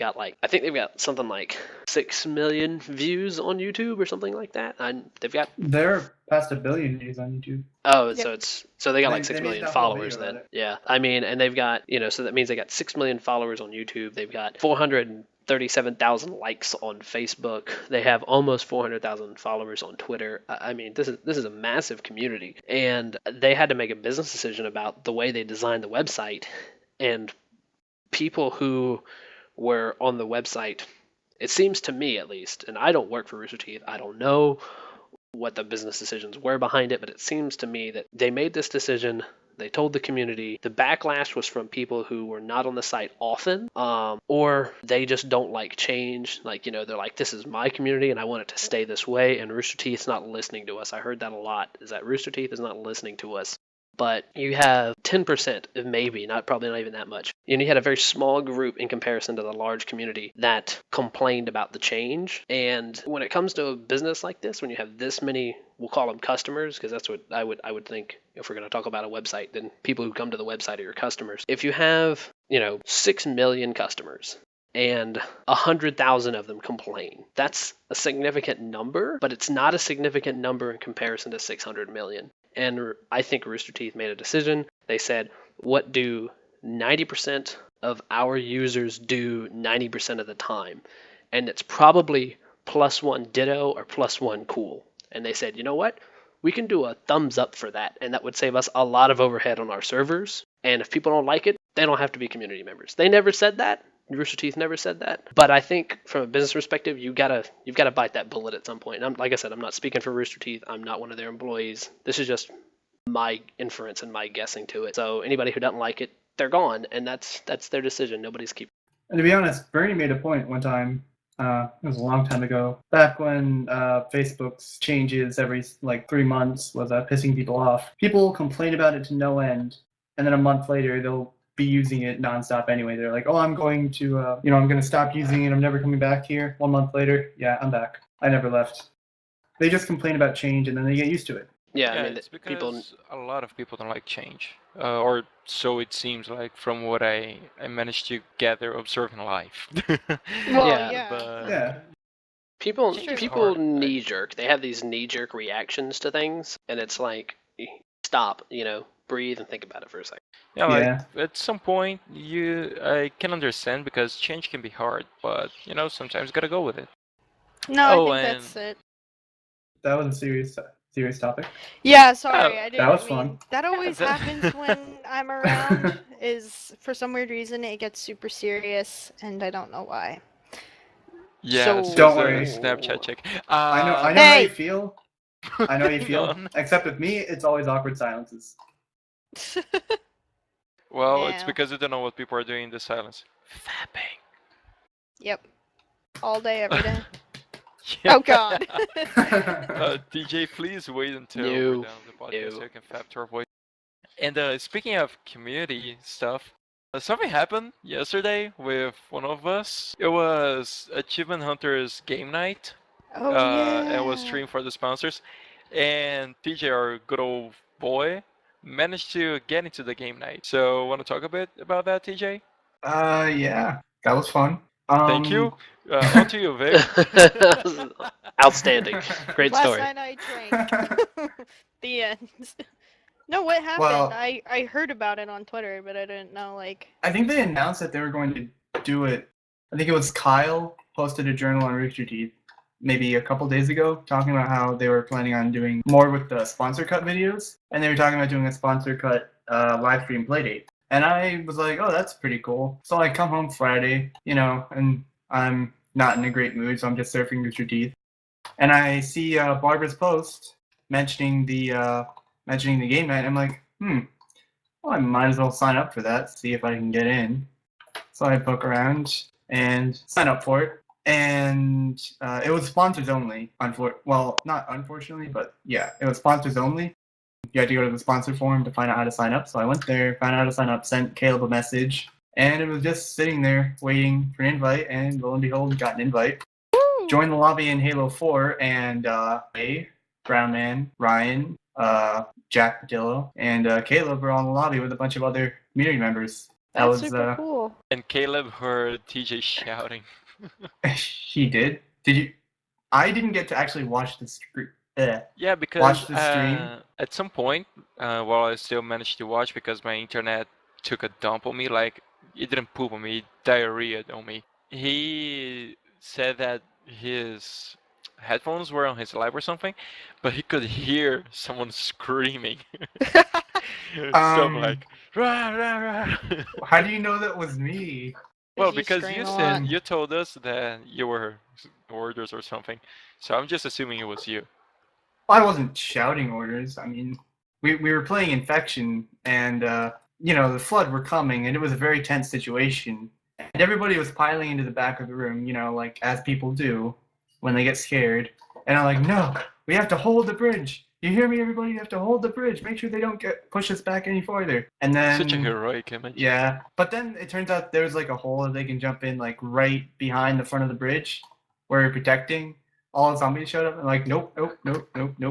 think they've got something like 6 million views on YouTube or something like that. And They're past 1 billion views on YouTube. Oh, Yep. so they got like They 6 made million that whole followers video about then. it. Yeah. I mean, and they've got, so that means they got 6 million followers on YouTube. They've got 437,000 likes on Facebook. They have almost 400,000 followers on Twitter. I mean, this is a massive community, and they had to make a business decision about the way they designed the website, and people who were on the website, it seems to me at least, and I don't work for Rooster Teeth, I don't know what the business decisions were behind it, but it seems to me that they made this decision. They told the community. The backlash was from people who were not on the site often, or they just don't like change. Like, they're like, this is my community and I want it to stay this way, and Rooster Teeth's not listening to us. I heard that a lot, is that Rooster Teeth is not listening to us. But you have 10%, maybe, probably not even that much. And you had a very small group in comparison to the large community that complained about the change. And when it comes to a business like this, when you have this many, we'll call them customers, because that's what I would think if we're going to talk about a website, then people who come to the website are your customers. If you have, 6 million customers, and 100,000 of them complain. That's a significant number, but it's not a significant number in comparison to 600 million. And I think Rooster Teeth made a decision. They said, what do 90% of our users do 90% of the time? And it's probably +1 ditto or +1 cool. And they said, you know what? We can do a thumbs up for that, and that would save us a lot of overhead on our servers. And if people don't like it, they don't have to be community members. They never said that. Rooster Teeth never said that. But I think from a business perspective, you've got to bite that bullet at some point. And like I said, I'm not speaking for Rooster Teeth. I'm not one of their employees. This is just my inference and my guessing to it. So anybody who doesn't like it, they're gone, and that's their decision. Nobody's keeping. And to be honest, Bernie made a point one time. It was a long time ago, back when Facebook's changes every 3 months was pissing people off. People complain about it to no end, and then a month later they'll be using it nonstop anyway. They're like, "Oh, I'm going to, I'm going to stop using it. I'm never coming back here." 1 month later, yeah, I'm back. I never left. They just complain about change and then they get used to it. Yeah, I mean, it's because a lot of people don't like change, or so it seems like from what I managed to gather observing life. Well, yeah. But Yeah. People hard. knee jerk. They have these knee jerk reactions to things, and it's like, stop, breathe and think about it for a second. Yeah, like Yeah. at some point I can understand because change can be hard, but sometimes gotta go with it. No, Oh, I think and that's it. That was a serious topic. Yeah, sorry, I didn't That was mean. fun. That always that- happens when I'm around. Is for some weird reason it gets super serious, and I don't know why. yeah, So- this is Don't a worry. Snapchat check. I know how Hey! you feel. I know how you Hang feel. on. Except with me, it's always awkward silences. Well, it's Yeah. because you don't know what people are doing in the silence. Fapping. Yep. All day, every day. Yeah. Oh God. DJ, please wait until No. we're done with the podcast No. so you can fap to our voice. And speaking of community stuff, Something happened yesterday with one of us. It was Achievement Hunters game night. Oh And was yeah. streamed for the sponsors. And TJ, our good old boy, managed to get into the game night. So, want to talk a bit about that, TJ? Yeah, that was fun. Thank you. On to you, Vic. Outstanding. Great Last story. night I drank. The end. No, what happened? Well, I heard about it on Twitter, but I didn't know like. I think they announced that they were going to do it. I think it was Kyle posted a journal on Rooster Teeth maybe a couple days ago talking about how they were planning on doing more with the sponsor cut videos, and they were talking about doing a sponsor cut live stream playdate. And I was like, oh, that's pretty cool. So I come home Friday, and I'm not in a great mood, so I'm just surfing Rooster Teeth, and I see Barbara's post mentioning the game night. I'm like, well, I might as well sign up for that, see if I can get in. So I poke around and sign up for it. And it was sponsors only. Well, not unfortunately, but yeah, it was sponsors only. You had to go to the sponsor forum to find out how to sign up. So I went there, found out how to sign up, sent Caleb a message, and it was just sitting there waiting for an invite. And lo and behold, got an invite. Joined the lobby in Halo 4, and Brown Man, Ryan, Jack Padillo, and Caleb were on the lobby with a bunch of other community members. That's super cool. And Caleb heard TJ shouting. He did. Did you? I didn't get to actually watch the stream. Yeah, because watch the stream. At some point, while I still managed to watch because my internet took a dump on me, like it didn't poop on me, diarrhea on me. He said that his headphones were on his lap or something, but he could hear someone screaming. Stuff like, rah, rah, rah. How do you know that was me? Well, because you told us that you were orders or something, so I'm just assuming it was you. I wasn't shouting orders. I mean, we were playing Infection, and the Flood were coming, and it was a very tense situation. And everybody was piling into the back of the room, like as people do when they get scared. And I'm like, no, we have to hold the bridge. You hear me, everybody? You have to hold the bridge. Make sure they don't push us back any farther. And then such a heroic image. Yeah, but then it turns out there's like a hole that they can jump in, like right behind the front of the bridge, where you're protecting. All the zombies showed up and like, nope,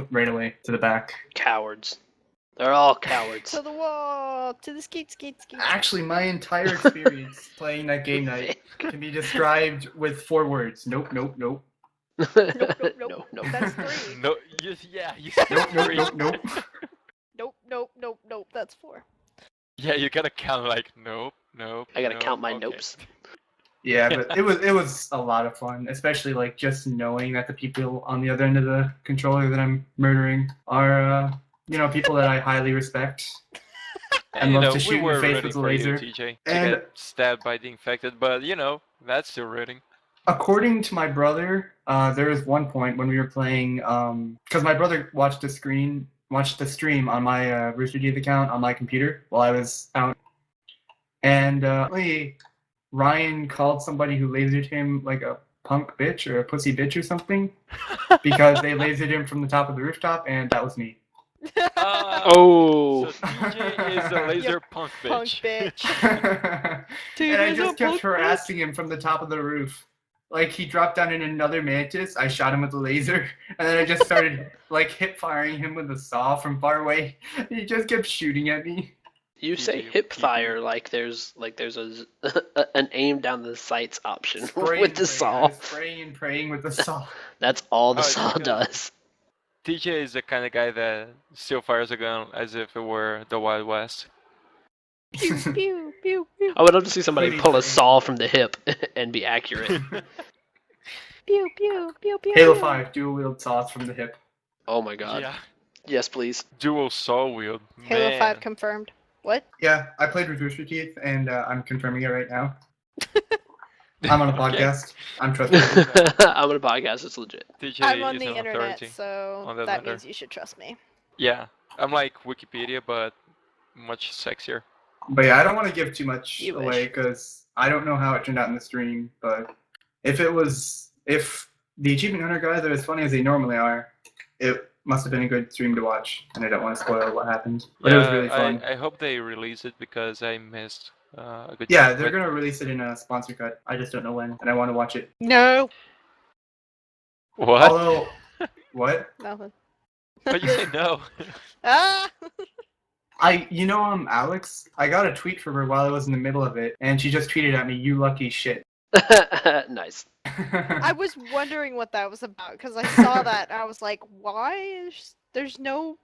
right away to the back. Cowards. They're all cowards. To the wall, to the skeet. Actually, my entire experience playing that game night can be described with 4 words. Nope. No. That's 3. No, you said 3. Nope. That's 4. Yeah, you gotta count like nope. I gotta count my nopes. Yeah, but it was a lot of fun, especially like just knowing that the people on the other end of the controller that I'm murdering are people that I highly respect. And love to shoot in the face with a laser. You, TJ, to get stabbed by the infected, but that's still rooting. According to my brother, there was one point when we were playing, because my brother watched the stream on my Rooster Teeth account on my computer while I was out, and Ryan called somebody who lasered him like a punk bitch or a pussy bitch or something because they lasered him from the top of the rooftop, and that was me. So TJ is a laser punk bitch. Punk bitch. And I just kept harassing him from the top of the roof. Like, he dropped down in another mantis, I shot him with a laser, and then I just started like hip firing him with a saw from far away. He just kept shooting at me. You say hip fire like there's an aim down the sights option with the saw. Spraying and praying with the saw. That's all the saw does. TJ is the kind of guy that still fires a gun as if it were the Wild West. Pew, pew, pew, pew. I would love to see somebody pull a saw from the hip and be accurate. Pew, pew, pew, pew. Halo 5 dual wield saws from the hip. Oh my god. Yeah. Yes, please. Dual saw wield. Halo Man. 5 confirmed. What? Yeah, I played with Rooster Teeth, and I'm confirming it right now. I'm on a podcast. I'm trusting. I'm on a podcast. It's legit. TJ I'm on is the an internet, authority so on that matter. means you should trust me. Yeah, I'm like Wikipedia, but much sexier. But yeah, I don't want to give too much You away because I don't know how it turned out in the stream. But if the Achievement Hunter guys are as funny as they normally are, it must have been a good stream to watch. And I don't want to spoil what happened. But it was really fun. I hope they release it because I missed a good Yeah, chunk. they're But gonna release it in a sponsor cut. I just don't know when, and I want to watch it. No. what? Although, what? Nothing. Why'd you say no? Ah. Alex, I got a tweet from her while I was in the middle of it, and she just tweeted at me, "You lucky shit." Nice. I was wondering what that was about because I saw that and I was like, why is there's no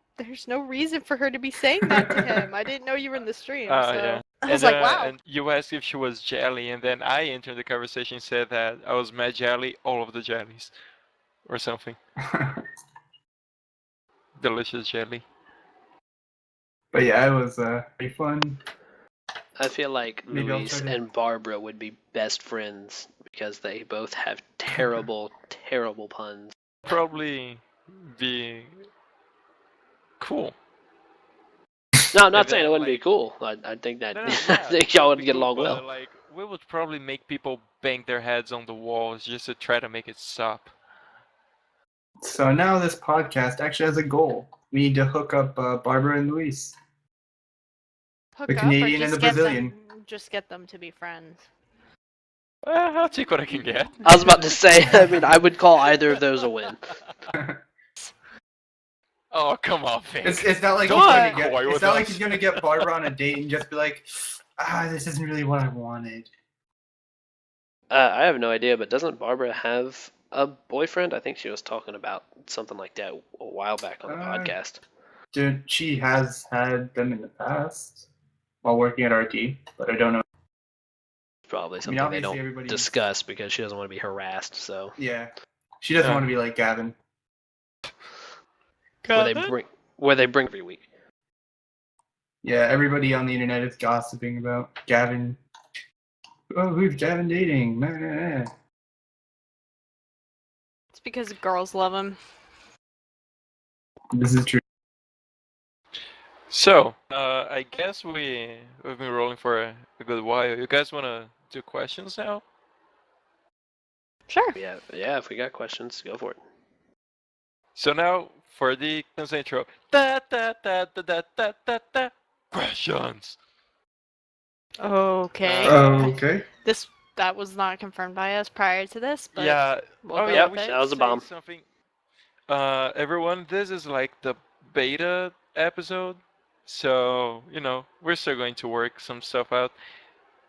reason for her to be saying that to him. I didn't know you were in the stream, so Yeah. I was like, wow. And you asked if she was jelly, and then I entered the conversation and said that I was mad jelly, all of the jellies, or something. Delicious jelly. But yeah, it was pretty fun. I feel like Maybe I'll Luis try to- and Barbara would be best friends because they both have terrible, terrible puns. Probably be cool. No, I'm not And saying it then, wouldn't be like- cool. I think that No, I yeah, think it y'all would would be get cool, along but, well. like, we would probably make people bang their heads on the walls just to try to make it stop. So now this podcast actually has a goal. We need to hook up Barbara and Luis. Hook The up Canadian or and just the get Brazilian. just get them to be friends. I'll take what I can get. I was about to say, I mean, I would call either of those a win. Oh, come on, Vic. It's not like Don't he's be gonna get. coy It's with not like us. he's gonna get Barbara on a date and just be like, this isn't really what I wanted. I have no idea, but doesn't Barbara have a boyfriend? I think she was talking about something like that a while back on the podcast. Dude, she has had them in the past while working at RT, but I don't know. Probably I mean, something they obviously don't everybody's- discuss because she doesn't want to be harassed. So Yeah, she doesn't Yeah. want to be like Gavin. where they bring every week. Yeah, everybody on the internet is gossiping about Gavin. Oh, who's Gavin dating? Nah, nah, nah. It's because girls love him. This is true. So, I guess we've been rolling for a good while. You guys want to do questions now? Sure. Yeah, if we got questions, go for it. So now, for the intro. Da, da, da, da, da, da, da, da. Questions! Okay. Okay. That was not confirmed by us prior to this, but Yeah. we'll Oh go yeah, with we it. should That was a say bomb. something. Everyone, this is like the beta episode, so we're still going to work some stuff out.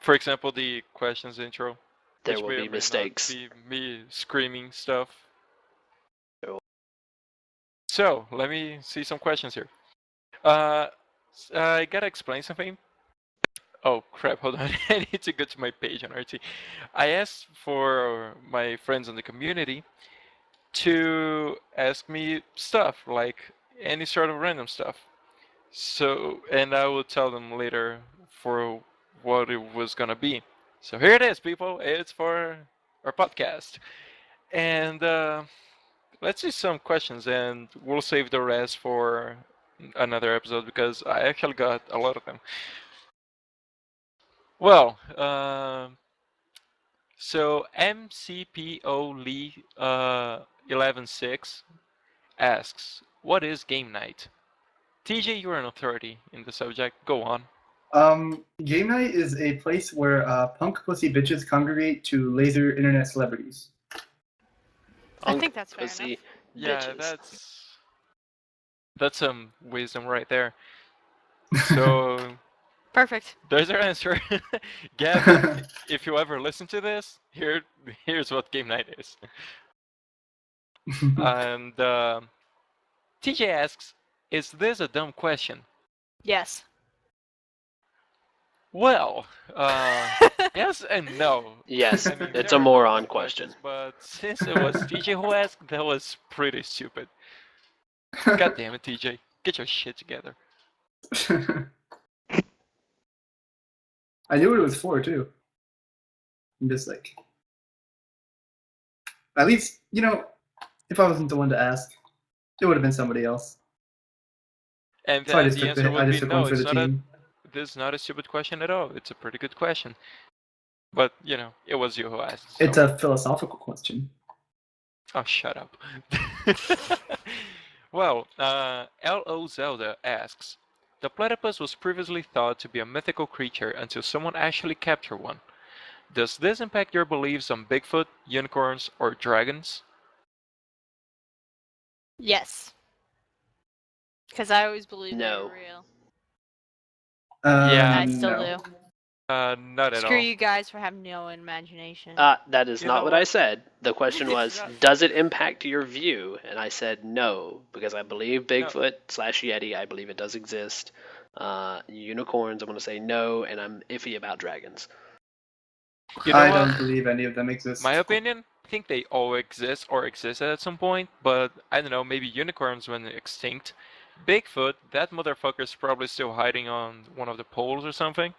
For example, the questions intro. There which will may be or may not mistakes. be me screaming stuff. There will- So let me see some questions here. I gotta explain something. Oh crap! Hold on. I need to go to my page on RT. I asked for my friends in the community to ask me stuff, like any sort of random stuff. So, and I will tell them later for what it was gonna be. So here it is, people. It's for our podcast. And let's see some questions, and we'll save the rest for another episode because I actually got a lot of them. Well, so MCPO Lee 116 asks, "What is game night?" TJ, you're an authority in the subject. Go on. Game night is a place where punk pussy bitches congregate to laser internet celebrities. I think that's fair Pussy enough. Yeah, bitches. that's some wisdom right there. So Perfect. there's our answer. Gavin, if you ever listen to this, here's what game night is. And TJ asks, "Is this a dumb question?" Yes. Well, yes and no. Yes, I mean, it's there a are moron dumb question. questions, but since it was TJ who asked, that was pretty stupid. God damn it, TJ. Get your shit together. I knew what it was for too. I'm just like, at least if I wasn't the one to ask, it would have been somebody else. And So I then just the took answer I would be just took no, one for it's the not team. this is not a stupid question at all. It's a pretty good question. But, it was you who asked. So. It's a philosophical question. Oh, shut up. Well, L.O. Zelda asks, The platypus was previously thought to be a mythical creature until someone actually captured one. Does this impact your beliefs on Bigfoot, unicorns, or dragons? Yes. Because I always believed they No. were real. Yeah. I still No. do. Not at Screw all. you guys for having no imagination. That is You not know what I what? said. The question It's was, not- does it impact your view? And I said no, because I believe No. Bigfoot / Yeti, I believe it does exist. Unicorns, I'm going to say no, and I'm iffy about dragons. You know I what? don't believe any of them exist. My opinion, I think they all exist or existed at some point, but I don't know, maybe unicorns went extinct. Bigfoot, that motherfucker's probably still hiding on one of the poles or something.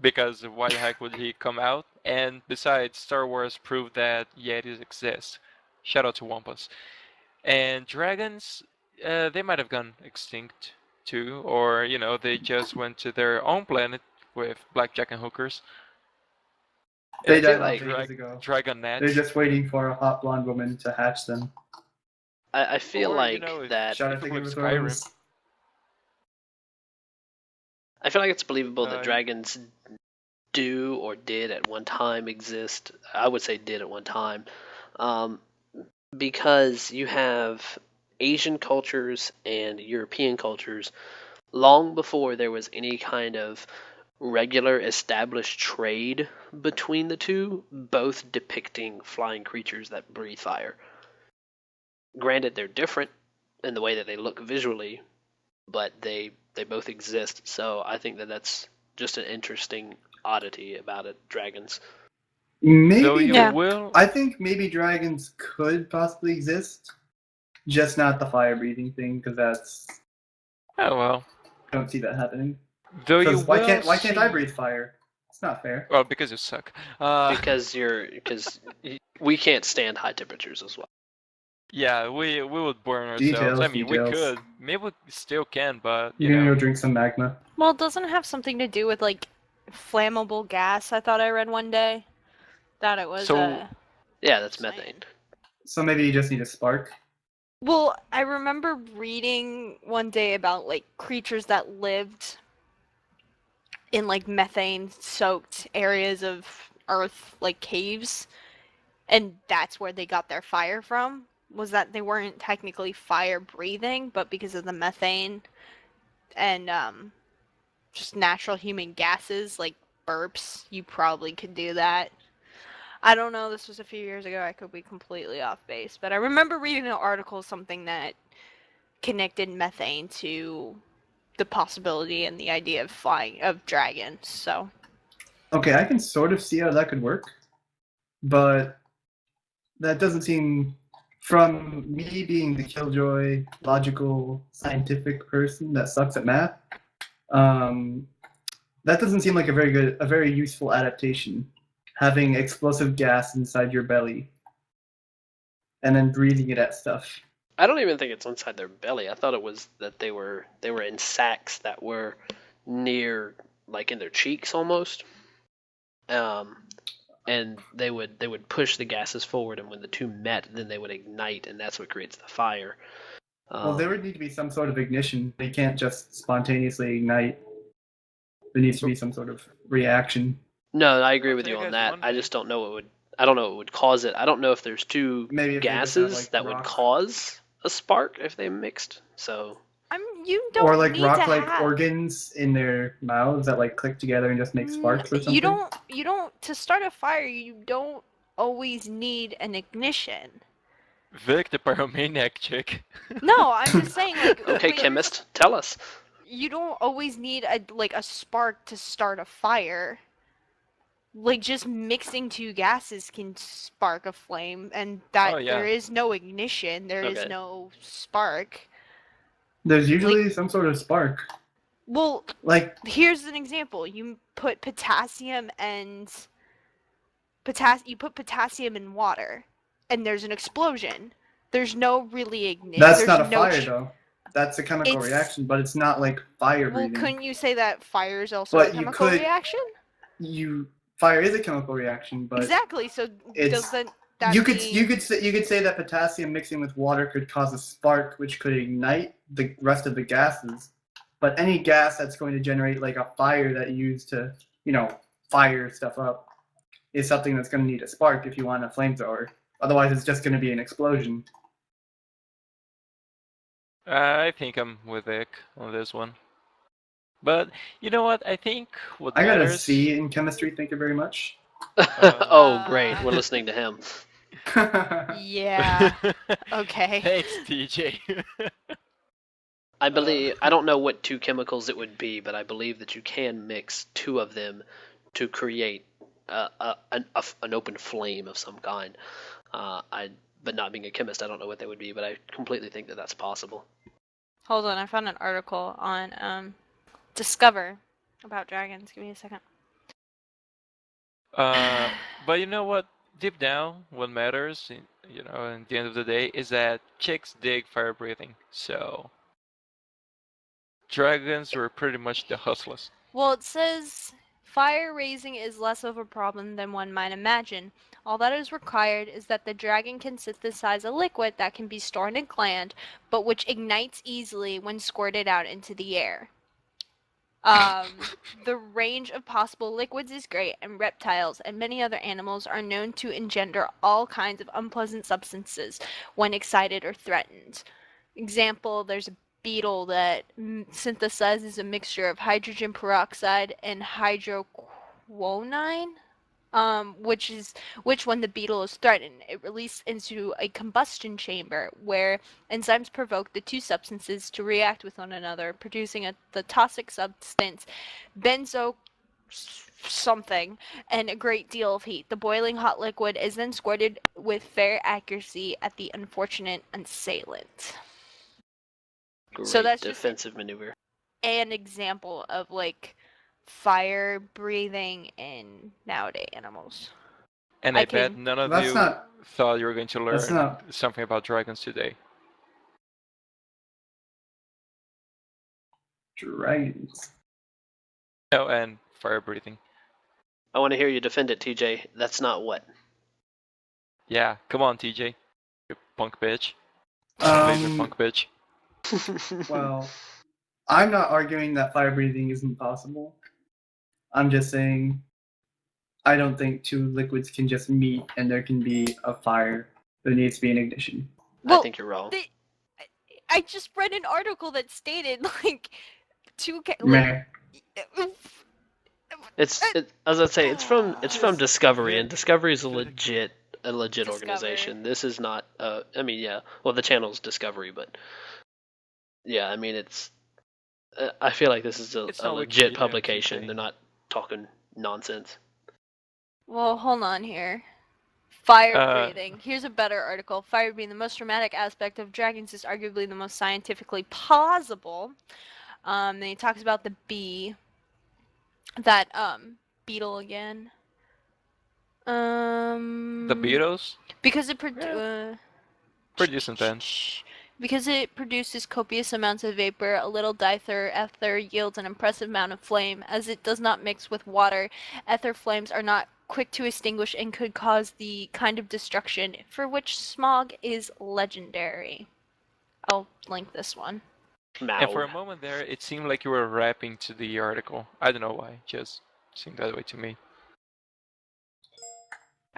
Because why the heck would he come out? And besides, Star Wars proved that Yetis exist. Shout out to Wampas. And dragons, they might have gone extinct too, or they just went to their own planet with blackjack and hookers. They I feel died off like ages ago. Dragonettes. They're just waiting for a hot blonde woman to hatch them. I feel Or, like if- that. Shout out If to you Game live of Skyrim. Thrones. I feel like it's believable that Uh, dragons do or did at one time exist. I would say did at one time, um, because you have Asian cultures and European cultures long before there was any kind of regular established trade between the two, both depicting flying creatures that breathe fire. Granted, they're different in the way that they look visually, but they both exist. So I think that that's just an interesting oddity about it. Dragons. Though Maybe you Yeah. will. I think maybe dragons could possibly exist, just not the fire breathing thing, because that's Oh well. I don't see that happening. Though you Because why will can't I see- breathe fire? It's not fair. Well, because you suck. Because we can't stand high temperatures as well. Yeah, we would burn ourselves. Details, I mean, we details. could. Maybe we still can, but You're gonna go drink some magma. Well, doesn't it have something to do with like flammable gas? I thought I read one day that it was. So- Yeah, that's Science. methane. So maybe you just need a spark. Well, I remember reading one day about like creatures that lived in like methane-soaked areas of Earth, like caves, and that's where they got their fire from. Was that they weren't technically fire breathing, but because of the methane and just natural human gases like burps, you probably could do that. I don't know, this was a few years ago, I could be completely off base, but I remember reading an article, something that connected methane to the possibility and the idea of flying of dragons, so. Okay, I can sort of see how that could work, but that doesn't seem, from me being the killjoy, logical, scientific person that sucks at math, that doesn't seem like a very useful adaptation. Having explosive gas inside your belly and then breathing it at stuff. I don't even think it's inside their belly. I thought it was that they were in sacs that were near, like in their cheeks almost. And they would push the gases forward, and when the two met, then they would ignite, and that's what creates the fire. Well, there would need to be some sort of ignition. They can't just spontaneously ignite. There needs to be some sort of reaction. No, I agree I'll with tell you you on guys that. one I thing. just don't know what would. I don't know what would cause it. I don't know if there's two Maybe if they just had, gases like, that would rock. cause a spark if they mixed. So You don't Or like need rock-like to have... organs in their mouths that like click together and just make sparks or something. You don't, to start a fire, you don't always need an ignition. Vic, the pyromaniac chick. No, I'm just saying, like, okay, wait, chemist, tell us. you don't always need a spark to start a fire. Like, just mixing two gases can spark a flame, and that Oh, yeah. there is no ignition, there is Okay. no spark. There's usually some sort of spark. Well, Like, here's an example. You put potassium and you put potassium in water, and there's an explosion. There's no really ignition. that's not a fire though. That's a chemical It's- reaction, but it's not like fire Well, breathing. couldn't you say that fire is also But a you chemical could- reaction? Fire is a chemical reaction, but Exactly. So it's- doesn't that you could mean... you could say that potassium mixing with water could cause a spark, which could ignite the rest of the gases. But any gas that's going to generate like a fire that you use to, fire stuff up is something that's going to need a spark if you want a flamethrower. Otherwise, it's just going to be an explosion. I think I'm with Vic on this one. But you know what? I think what I got a matters. C in chemistry. Thank you very much. Oh, great. We're listening to him. Yeah. Okay. Thanks, TJ. I don't know what two chemicals it would be, but I believe that you can mix two of them to create an open flame of some kind. But not being a chemist, I don't know what they would be, but I completely think that that's possible. Hold on, I found an article on Discover about dragons. Give me a second. But you know what? Deep down, what matters, in the end of the day, is that chicks dig fire breathing. So dragons were pretty much the hustlers. Well, it says fire raising is less of a problem than one might imagine. All that is required is that the dragon can synthesize a liquid that can be stored in gland, but which ignites easily when squirted out into the air. The range of possible liquids is great, and reptiles and many other animals are known to engender all kinds of unpleasant substances when excited or threatened. Example, there's a beetle that synthesizes a mixture of hydrogen peroxide and hydroquinone, which when the beetle is threatened, it releases into a combustion chamber where enzymes provoke the two substances to react with one another, producing the toxic substance benzo something and a great deal of heat. The boiling hot liquid is then squirted with fair accuracy at the unfortunate assailant. Great so that's defensive maneuver. An example of like fire breathing in nowadays animals. And I bet none of you thought you were going to learn something about dragons today. Dragons. Oh, and fire breathing. I want to hear you defend it, TJ. That's not what. Yeah, come on, TJ. You punk bitch. Laser punk bitch. Well, I'm not arguing that fire breathing isn't possible. I'm just saying I don't think two liquids can just meet and there can be a fire. There needs to be an ignition. Well, I think you're wrong. I just read an article that stated like two. As I say, it's from Discovery, and Discovery is a legit organization. This is not. Well, the channel's Discovery, but yeah, I mean, it's. I feel like this is a legit publication. They're not talking nonsense. Well, hold on here. Fire breathing. Here's a better article. Fire being the most dramatic aspect of dragons is arguably the most scientifically plausible. Then he talks about the bee. That beetle again. The beetles? Because it pretty intense. Because it produces copious amounts of vapor, a little ether yields an impressive amount of flame. As it does not mix with water, ether flames are not quick to extinguish and could cause the kind of destruction for which smog is legendary. I'll link this one. And for a moment there, it seemed like you were rapping to the article. I don't know why, just seemed that way to me.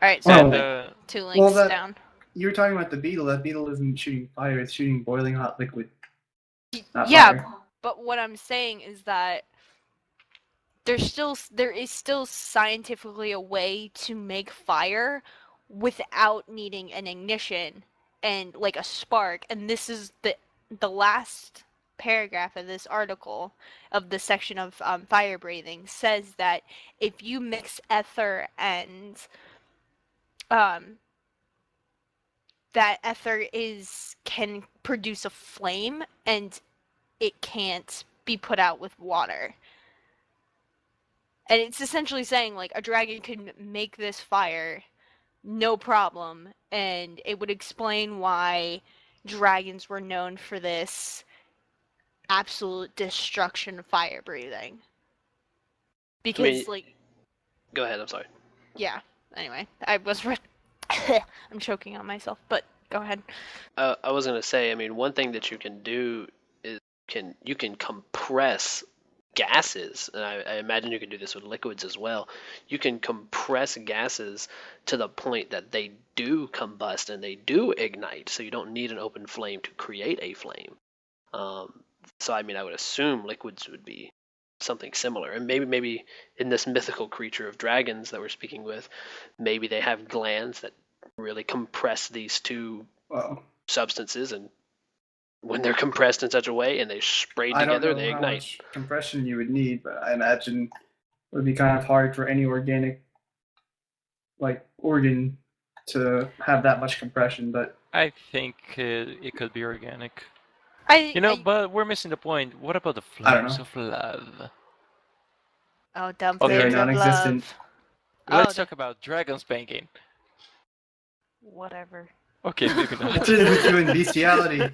Alright, so two links down. You were talking about the beetle. That beetle isn't shooting fire, it's shooting boiling hot liquid. Yeah, fire. But what I'm saying is that there is still scientifically a way to make fire without needing an ignition and like a spark, and this is the last paragraph of this article of the section of fire breathing says that if you mix ether and that ether can produce a flame and it can't be put out with water. And it's essentially saying like a dragon could make this fire no problem, and it would explain why dragons were known for this absolute destruction of fire breathing. Because go ahead, I'm sorry. Yeah, anyway, I'm choking on myself, but go ahead. I was going to say, one thing that you can do is can compress gases, and I imagine you can do this with liquids as well. You can compress gases to the point that they do combust and they do ignite, so you don't need an open flame to create a flame. So I mean, I would assume liquids would be something similar, and maybe in this mythical creature of dragons that we're speaking with, maybe they have glands that really compress these two substances, and when they're compressed in such a way and they spray together, they ignite. I don't know how much compression you would need, but I imagine it would be kind of hard for any organic, like, organ to have that much compression. But I think it could be organic. But we're missing the point. What about the flames of love? Oh, dumb flames of love. Let's talk about dragon spanking. Whatever. Okay, maybe not. What is with you in bestiality?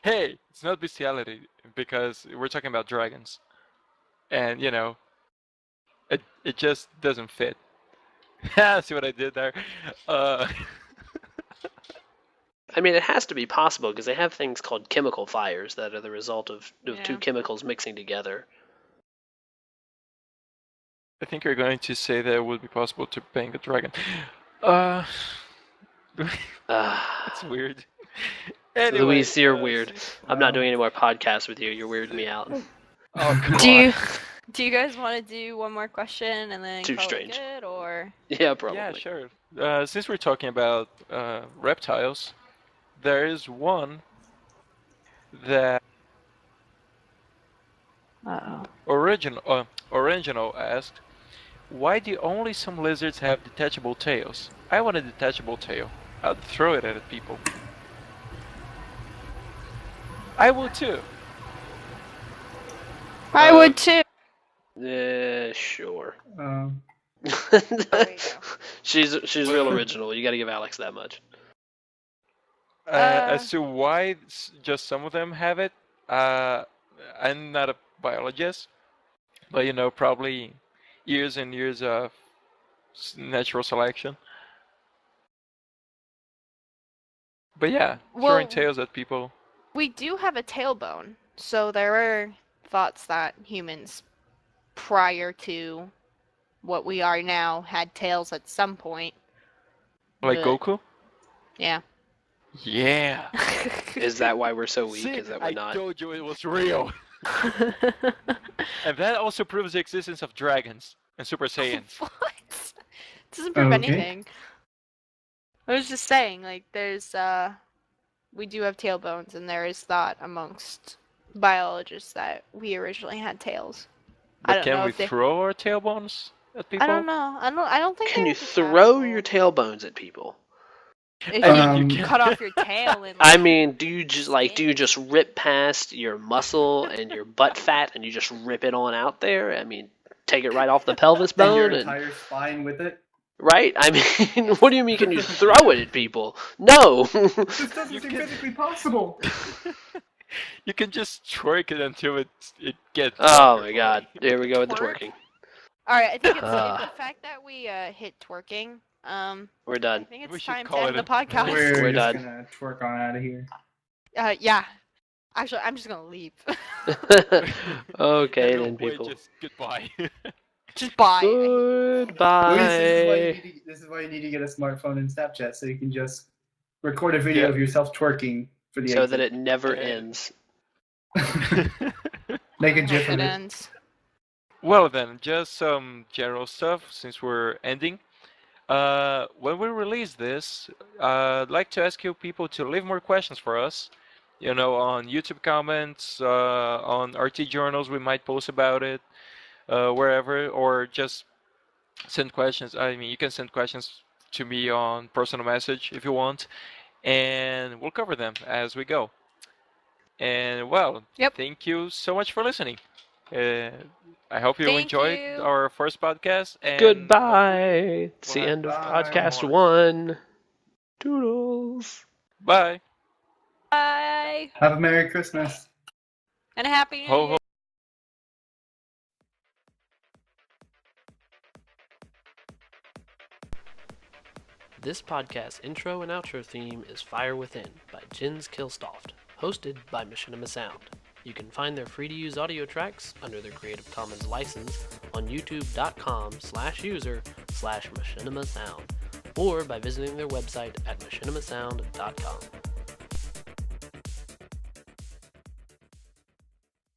Hey, it's not bestiality because we're talking about dragons, and it just doesn't fit. See what I did there? I mean, it has to be possible because they have things called chemical fires that are the result of two chemicals mixing together. I think you're going to say that it would be possible to bang a dragon. That's weird. Anyway, Luis, you're weird. I'm not doing any more podcasts with you. You're weirding me out. Oh, come on. Do you guys want to do one more question and then Too call strange. it good, or? Yeah, probably. Yeah, sure. Since we're talking about reptiles, there is one that Original asked, why do only some lizards have detachable tails? I want a detachable tail. I'd throw it at people. I would too. I would too. Yeah, sure. There you go. She's real original. You got to give Alex that much. As to why just some of them have it, I'm not a biologist, but probably years and years of natural selection. But yeah, throwing tails at people. We do have a tailbone, so there are thoughts that humans, prior to what we are now, had tails at some point. Like Goku? Yeah. Yeah. Is that why we're so weak? See, Is that we're not? I told you it was real. And that also proves the existence of dragons and Super Saiyans. What? Doesn't prove anything. I was just saying, like, there's we do have tailbones, and there is thought amongst biologists that we originally had tails. But can we throw our tailbones at people? I don't know. I don't think. Can you throw your tailbones at people? If you cut off your tail and. I mean, do you just rip past your muscle and your butt fat and you just rip it on out there? I mean, take it right off the pelvis bone and your entire spine with it. Right? I mean, what do you mean? Can you throw it at people? No. This doesn't seem physically possible. You can just twerk it until it gets. Oh my God! Here we go with the twerking. All right, I think it's the fact that we hit twerking. We're done. I think it's time to end the podcast. We're done. Just gonna twerk on out of here. Yeah. Actually, I'm just gonna leave. Okay then, people. Just goodbye. Just bye. Goodbye. This is why you need to get a smartphone and Snapchat, so you can just record a video of yourself twerking for the so that it never ends. Make a gif of it. Ends. Well then, just some general stuff since we're ending. When we release this, I'd like to ask you people to leave more questions for us. On YouTube comments, on RT journals, we might post about it, wherever, or just send questions. I mean, you can send questions to me on personal message if you want, and we'll cover them as we go. And thank you so much for listening. I hope you enjoyed our first podcast. And goodbye. It's the end of podcast 1. Toodles. Bye. Bye. Have a Merry Christmas. And a Happy New Year. This podcast intro and outro theme is Fire Within by Jins Killstoft, hosted by Machinima Sound. You can find their free-to-use audio tracks under their Creative Commons license on youtube.com/user/machinimasound, or by visiting their website at machinimasound.com.